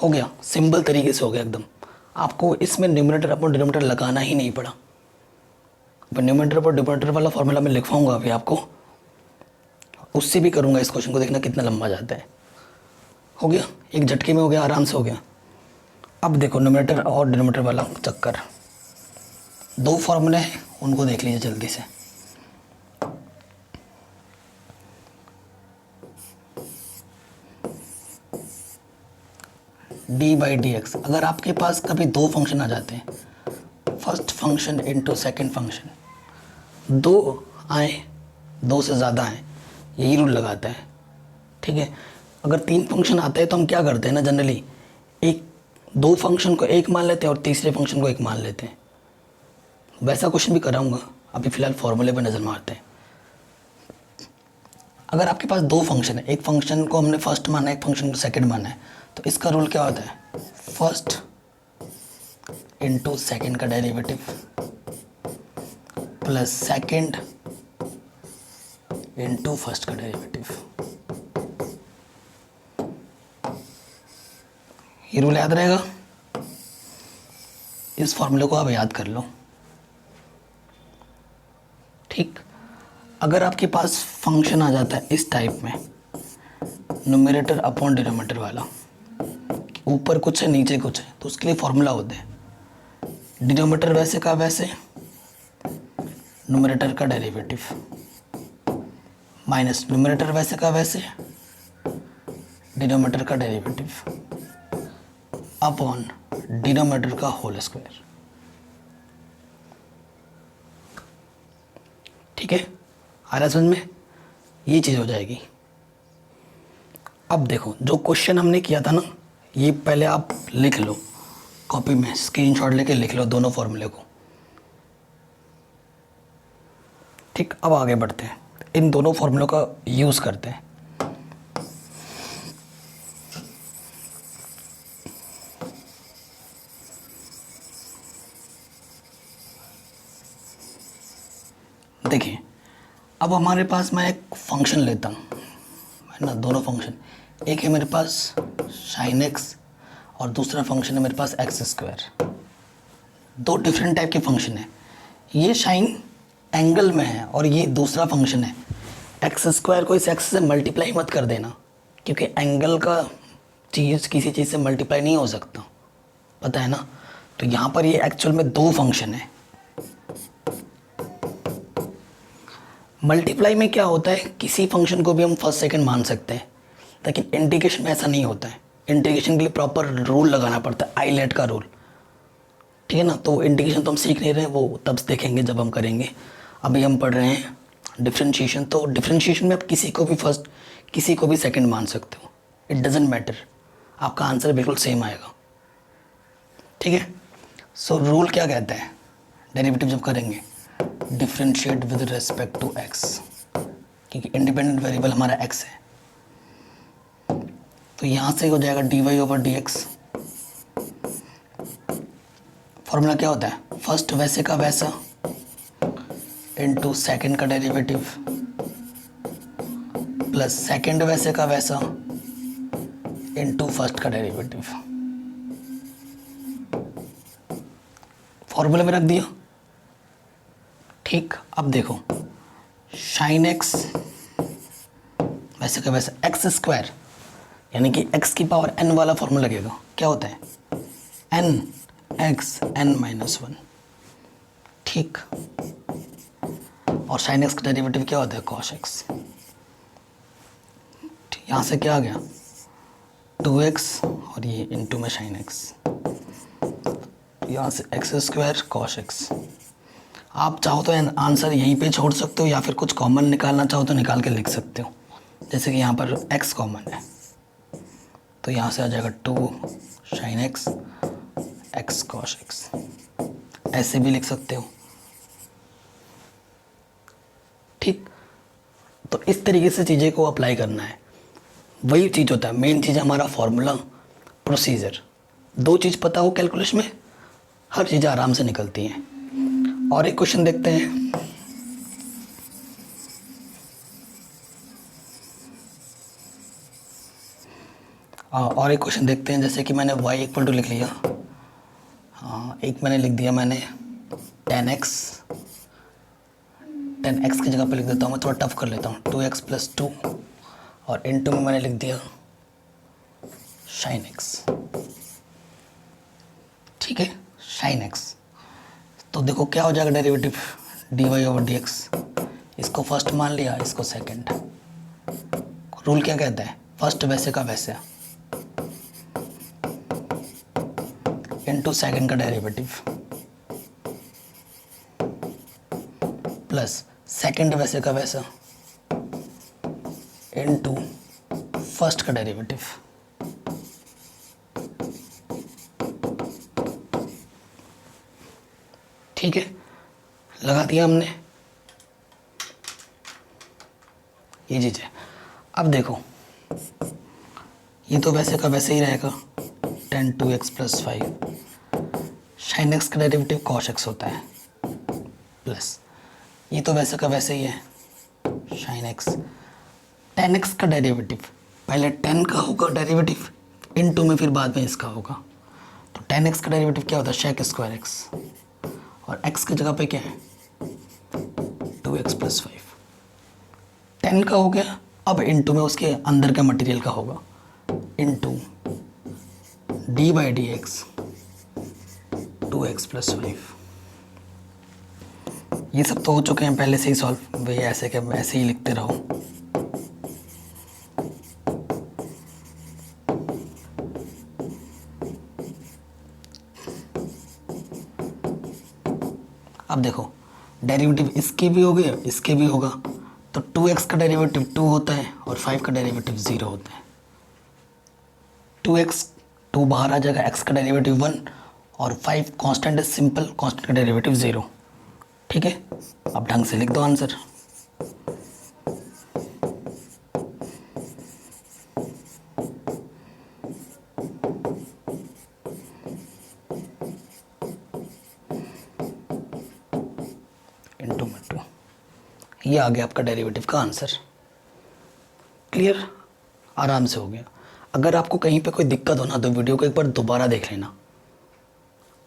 S1: गया, सिंपल तरीके से हो गया एकदम। आपको इसमें न्यूमरेटर अपॉन डिनोमिनेटर लगाना ही नहीं पड़ा। पर न्यूमरेटर अपॉन डिनोमिनेटर वाला फॉर्मूला मैं लिखवाऊंगा अभी आपको, उससे भी करूंगा इस क्वेश्चन को, देखना कितना लंबा जाता है। हो गया, एक झटके में हो गया, आराम से हो गया। अब देखो न्यूमरेटर और डिनोमिनेटर वाला चक्कर, 2 फॉर्मूले हैं उनको देख लीजिए जल्दी से। d/dx, अगर आपके पास कभी 2 फंक्शन आ जाते हैं, first function into second function, 2 आए, 2 से ज़्यादा आए, यही रूल लगाता है, ठीक है। अगर 3 फंक्शन आते हैं तो हम क्या करते हैं ना, जनरली 2 फंक्शन को 1 मान लेते हैं और तीसरे फंक्शन को 1 मान लेते हैं। वैसा क्वेश्चन भी कराऊंगा, अभी फ़िलहाल फॉर्मूले पर नज़र मारते हैं। अगर आपके पास 2 फंक्शन है, एक फंक्शन को हमने फर्स्ट माना है, एक फंक्शन को सेकंड माना है, तो इसका रूल क्या होता है, फर्स्ट इनटू सेकंड का derivative plus second into first का डेरिवेटिव। ये रूल याद रहेगा, इस फॉर्मूले को आप याद कर लो। ठीक, अगर आपके पास फंक्शन आ जाता है इस टाइप में, न्यूमरेटर अपॉन डिनोमिनेटर वाला, ऊपर कुछ है नीचे कुछ है, तो उसके लिए फॉर्मूला होते हैं डिनोमिनेटर वैसे का वैसे, न्यूमरेटर का डेरिवेटिव, माइनस न्यूमरेटर वैसे का वैसे, डिनोमिनेटर का डेरिवेटिव, अपॉन डिनोमिनेटर का होल स्क्वायर। ठीक है, आ रहा समझ में, ये चीज़ हो जाएगी। अब देखो जो क्वेश्चन हमने किया था ना, ये पहले आप लिख लो कॉपी में, स्क्रीनशॉट लेके लिख लो दोनों फॉर्मूले को। ठीक, अब आगे बढ़ते हैं, इन दोनों फॉर्मूलों का यूज़ करते हैं। देखिए, अब हमारे पास मैं एक फंक्शन लेता हूँ, है ना, दोनों फंक्शन, एक है मेरे पास साइन एक्स और दूसरा फंक्शन है मेरे पास एक्स स्क्वायर। दो डिफरेंट टाइप के फंक्शन है, ये साइन एंगल में है और ये दूसरा फंक्शन है एक्स स्क्वायर। को इस एक्स से मल्टीप्लाई मत कर देना, क्योंकि एंगल का चीज़ किसी चीज़ से मल्टीप्लाई नहीं हो सकता, पता है ना। तो यहाँ पर ये एक्चुअल में दो फंक्शन है। मल्टीप्लाई में क्या होता है, किसी फंक्शन को भी हम फर्स्ट सेकंड मान सकते हैं, लेकिन इंटीग्रेशन में ऐसा नहीं होता है। इंटीग्रेशन के लिए प्रॉपर रूल लगाना पड़ता है, आइलेट का रूल, ठीक है ना। तो इंटीग्रेशन तो हम सीख नहीं रहे, वो तब देखेंगे जब हम करेंगे। अभी हम पढ़ रहे हैं डिफ्रेंशिएशन। तो डिफ्रेंशिएशन में आप किसी को भी फर्स्ट किसी को भी सेकंड मान सकते हो, इट डजेंट मैटर, आपका आंसर बिल्कुल सेम आएगा। ठीक है, सो रूल क्या कहता है, डेरिवेटिव जब करेंगे differentiate with respect to x, क्योंकि इंडिपेंडेंट वेरिएबल हमारा एक्स है। तो यहाँ से हो जाएगा d y over d x. Formula क्या होता है, फर्स्ट वैसे का वैसा इनटू सेकंड का डेरिवेटिव प्लस सेकंड वैसे का वैसा इनटू फर्स्ट का डेरिवेटिव। फॉर्मूला में रख दिया। ठीक, अब देखो साइन एक्स वैसे का वैसा एक्स स्क्वायर, यानी कि एक्स की पावर एन वाला फॉर्मूला लगेगा। क्या होता है, n x n minus one. ठीक, और साइन एक्स का डेरिवेटिव क्या होता है, कॉस एक्स। यहाँ से क्या आ गया, 2x और ये इंटू में साइन एक्स, यहाँ से एक्स स्क्वायर कॉस एक्स। आप चाहो तो आंसर यहीं पे छोड़ सकते हो, या फिर कुछ कॉमन निकालना चाहो तो निकाल के लिख सकते हो। जैसे कि यहाँ पर x कॉमन है, तो यहाँ से आ जाएगा 2 sign x x cos x, ऐसे भी लिख सकते हो। ठीक, तो इस तरीके से चीज़ें को अप्लाई करना है। वही चीज़ होता है, मेन चीज़ हमारा फॉर्मूला, प्रोसीजर। दो चीज़ पता हो कैलकुलेशन में, हर चीज़ आराम से निकलती हैं। और एक क्वेश्चन देखते हैं। और एक क्वेश्चन देखते हैं, जैसे कि मैंने y इक्वल टू लिख लिया। एक मैंने लिख दिया, मैंने 10x की जगह पे लिख देता हूँ, मैं थोड़ा टफ कर लेता हूँ, 2x प्लस 2 और इनटू में मैंने लिख दिया साइन x। ठीक है, साइन x। तो देखो क्या हो जाएगा derivative, d y over d x. इसको फर्स्ट मान लिया, इसको सेकंड। रूल क्या कहता है, फर्स्ट वैसे का वैसे इनटू सेकंड का डेरिवेटिव प्लस सेकंड वैसे का वैसा इनटू फर्स्ट का डेरिवेटिव। ठीक है, लगा दिया हमने, ये चीज़ है। अब देखो ये तो वैसे का वैसे ही रहेगा, 10 2x प्लस 5 साइन एक्स का डेरिवेटिव कॉस एक्स होता है, प्लस ये तो वैसे का वैसे ही है, साइन एक्स 10x का डेरिवेटिव, पहले 10 का होगा डेरिवेटिव, इनटू में फिर बाद में इसका होगा। तो टेन एक्स का डेरिवेटिव क्या होता है, शेक स्क्वायर एक्स, और एक्स की जगह पे क्या है 2x+5। 10 का हो गया। अब इनटू में उसके अंदर के मटेरियल का होगा, इनटू d/dx 2x+5। ये सब तो हो चुके हैं पहले से ही सॉल्व, वही ऐसे के ऐसे ही लिखते रहो। अब देखो डेरिवेटिव इसके भी हो गए, इसके भी होगा, तो 2x का डेरिवेटिव 2 होता है और 5 का डेरिवेटिव 0 होता है। 2x 2 बाहर आ जाएगा, x का डेरिवेटिव 1 और 5 कांस्टेंट है, सिंपल कांस्टेंट का डेरिवेटिव 0। ठीक है, अब ढंग से लिख दो आंसर। इनटू में 2, ये आ गया आपका डेरिवेटिव का आंसर। क्लियर, आराम से हो गया। अगर आपको कहीं पे कोई दिक्कत हो ना तो वीडियो को एक बार दोबारा देख लेना,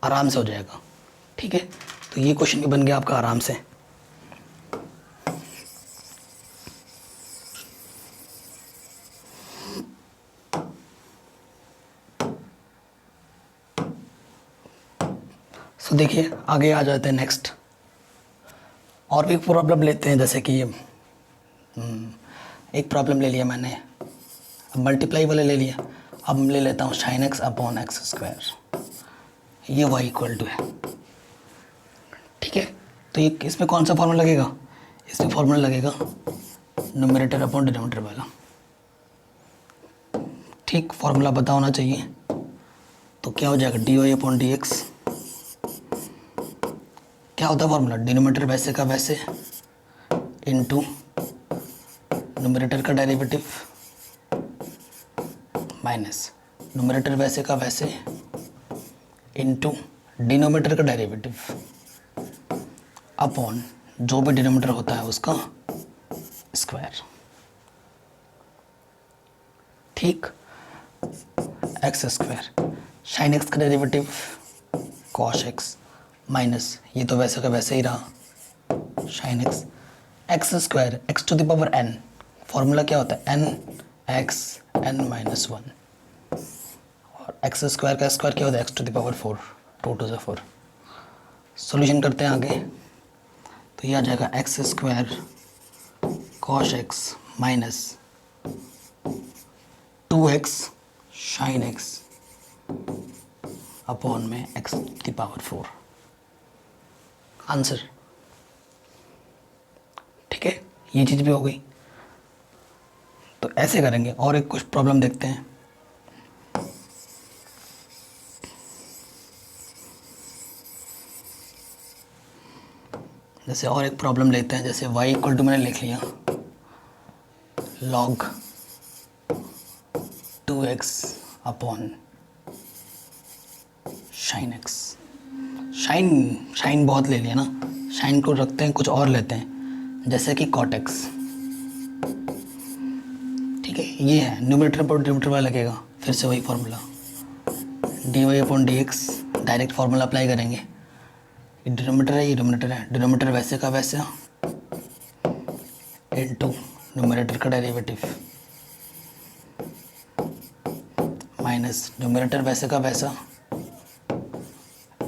S1: आराम से हो जाएगा। ठीक है, तो ये क्वेश्चन भी बन गया आपका आराम से। सो देखिए आगे आ जाते हैं नेक्स्ट, और भी प्रॉब्लम लेते हैं। जैसे कि एक प्रॉब्लम ले लिया मैंने, मल्टीप्लाई वाले ले लिया। अब ले लेता हूँ sin x upon x square, ये y इक्वल टू है। ठीक है, तो ये इसमें कौन सा फॉर्मूला लगेगा, इसमें फॉर्मूला लगेगा न्यूमरेटर अपॉन डिनोमिनेटर वाला। ठीक, फॉर्मूला पता होना चाहिए। तो क्या हो जाएगा dy अपॉन dx, क्या होता है फॉर्मूला, डिनोमिनेटर वैसे का वैसे इनटू न्यूमरेटर का डेरिवेटिव माइनस न्यूमरेटर वैसे का वैसे इनटू डिनोमिनेटर का डेरिवेटिव अपॉन जो भी डिनोमिनेटर होता है उसका स्क्वायर। ठीक, एक्स स्क्वायर साइन एक्स का डेरिवेटिव कॉस एक्स माइनस ये तो वैसे का वैसे ही रहा sine x, x square x to the power n, formula क्या होता है एन एक्स एन माइनस 1, और एक्स स्क्वायर का स्क्वायर क्या होता है x to the power 4, 2 to 4। Solution करते हैं आगे, तो ये आ जाएगा x square cos x minus 2x sine x upon में एक्स की पावर 4 आंसर। ठीक है, ये चीज़ भी हो गई। तो ऐसे करेंगे, और एक कुछ प्रॉब्लम देखते हैं। जैसे और एक प्रॉब्लम लेते हैं, जैसे y इक्वल टू मैंने लिख लिया log 2x upon sine x. Sine बहुत ले लिया ना, साइन को रखते हैं कुछ और लेते हैं, जैसे कि cot x। ठीक है, ये है न्यूमरेटर पर डिनोमिनेटर वाला लगेगा, फिर से वही formula dy upon dx, direct formula apply करेंगे। ये डिनोमिनेटर है, ये डिनोमिनेटर है, डिनोमिनेटर वैसे का वैसे इनटू न्यूमरेटर का डेरिवेटिव माइनस न्यूमरेटर वैसे का वैसा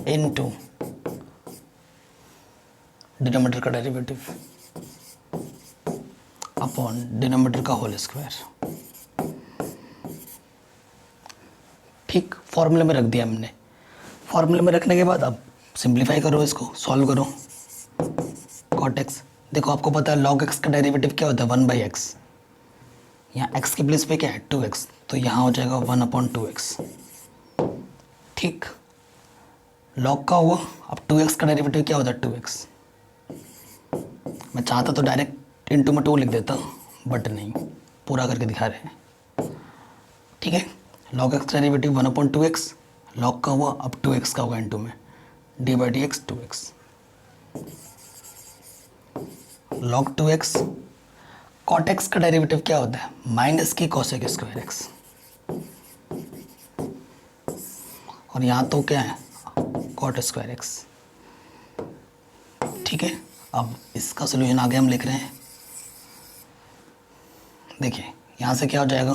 S1: इनटू डिनोमिनेटर का डेरिवेटिव अपॉन डिनोमिनेटर का होल स्क्वायर। ठीक, फॉर्मूले में रख दिया हमने। फॉर्मूले में रखने के बाद अब सिंप्लीफाई करो, इसको सॉल्व करो। cot x, देखो आपको पता है log x का डेरिवेटिव क्या होता है 1/x, यहाँ x की प्लेस पे क्या है 2x, तो यहाँ हो जाएगा 1/2x। ठीक, log का हुआ, अब 2x का डेरिवेटिव क्या होता है 2x। मैं चाहता तो डायरेक्ट इंटू में 2 लिख देता, बट नहीं, पूरा करके दिखा रहे हैं। ठीक है, log x का डेरिवेटिव 1/2x, log का हुआ, अब 2x का होगा इंटू में d/dx 2x log 2x। cot x का डेरिवेटिव क्या होता है माइनस की cosec स्क्वायर x, और यहाँ तो क्या है कॉट स्क्वायर एक्स। ठीक है, अब इसका सोल्यूशन आगे हम लिख रहे हैं। देखिए यहाँ से क्या हो जाएगा,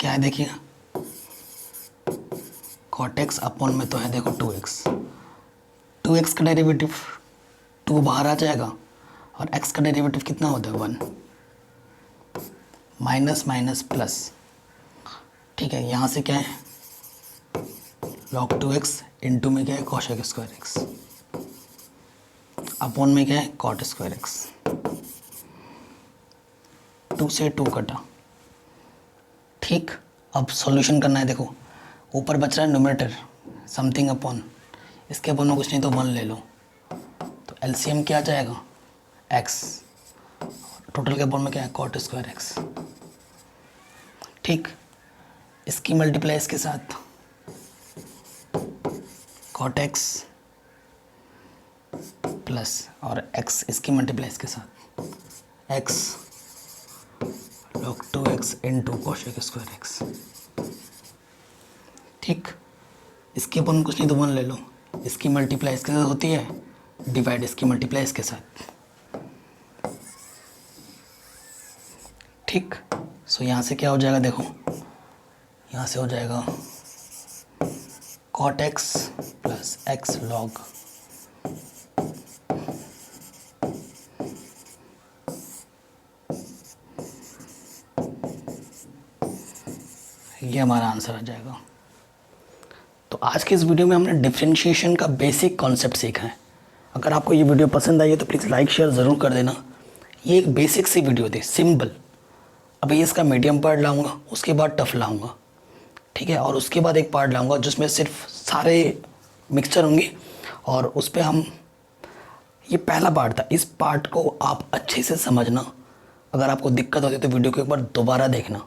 S1: क्या है देखिए कॉट एक्स अपॉन में तो है देखो 2x, 2x का डेरिवेटिव 2 बाहर आ जाएगा और x का डेरिवेटिव कितना होता है 1, माइनस माइनस प्लस। ठीक है, यहाँ से क्या है log 2x इंटू में क्या है कोशेक स्क्वायर एक्स, अपॉन में क्या है कॉट स्क्वायर एक्स। 2 से 2 कटा। ठीक, अब सॉल्यूशन करना है। देखो ऊपर बच रहा है न्यूमरेटर समथिंग अपॉन, इसके अपॉन में कुछ नहीं तो 1 ले लो, तो एलसीएम क्या आ जाएगा x, टोटल के अपॉन में क्या है कॉट स्क्वायर एक्स। ठीक, इसकी मल्टीप्लाई इसके साथ कॉट एक्स प्लस और x इसकी मल्टीप्लाई इसके साथ x log 2x into cosec square x. ठीक, इसके अपन कुछ नहीं तो 1 ले लो, इसकी मल्टीप्लाई इसके साथ होती है, डिवाइड इसकी मल्टीप्लाई इसके साथ। ठीक, सो यहाँ से क्या हो जाएगा देखो, यहाँ से हो जाएगा cot x plus x log ये हमारा आंसर आ जाएगा। तो आज के इस वीडियो में हमने डिफरेंशिएशन का बेसिक कॉन्सेप्ट सीखा है। अगर आपको ये वीडियो पसंद आई है तो प्लीज़ लाइक शेयर ज़रूर कर देना। ये एक बेसिक सी वीडियो थी, सिंपल। अभी इसका मीडियम पार्ट लाऊंगा, उसके बाद टफ लाऊंगा, ठीक है, और उसके बाद एक पार्ट लाऊंगा जिसमें सिर्फ सारे मिक्सचर होंगे और उस पर हम, ये पहला पार्ट था, इस पार्ट को आप अच्छे से समझना। अगर आपको दिक्कत होती है तो वीडियो को एक बार दोबारा देखना,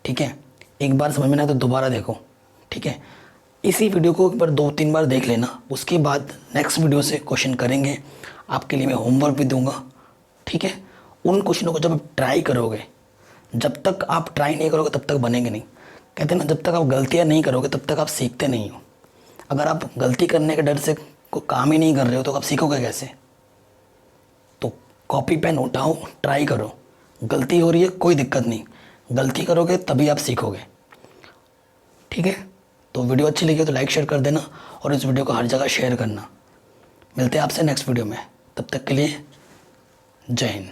S1: ठीक है। एक बार समझ में ना आए तो दोबारा देखो, ठीक है। इसी वीडियो को एक बार 2-3 बार देख लेना। उसके बाद नेक्स्ट वीडियो से क्वेश्चन करेंगे, आपके लिए मैं होमवर्क भी दूंगा, ठीक है। उन क्वेश्चनों को जब आप ट्राई करोगे, जब तक आप ट्राई नहीं करोगे तब तक बनेंगे नहीं। कहते हैं ना, जब तक आप गलतियाँ नहीं करोगे तब तक आप सीखते नहीं हो। अगर आप गलती करने के डर से कोई काम ही नहीं कर रहे हो तो आप सीखोगे कैसे। तो कॉपी पेन उठाओ, ट्राई करो। गलती हो रही है कोई दिक्कत नहीं, गलती करोगे तभी आप सीखोगे, ठीक है। तो वीडियो अच्छी लगी तो लाइक शेयर कर देना और इस वीडियो को हर जगह शेयर करना। मिलते हैं आपसे नेक्स्ट वीडियो में, तब तक के लिए जय हिंद।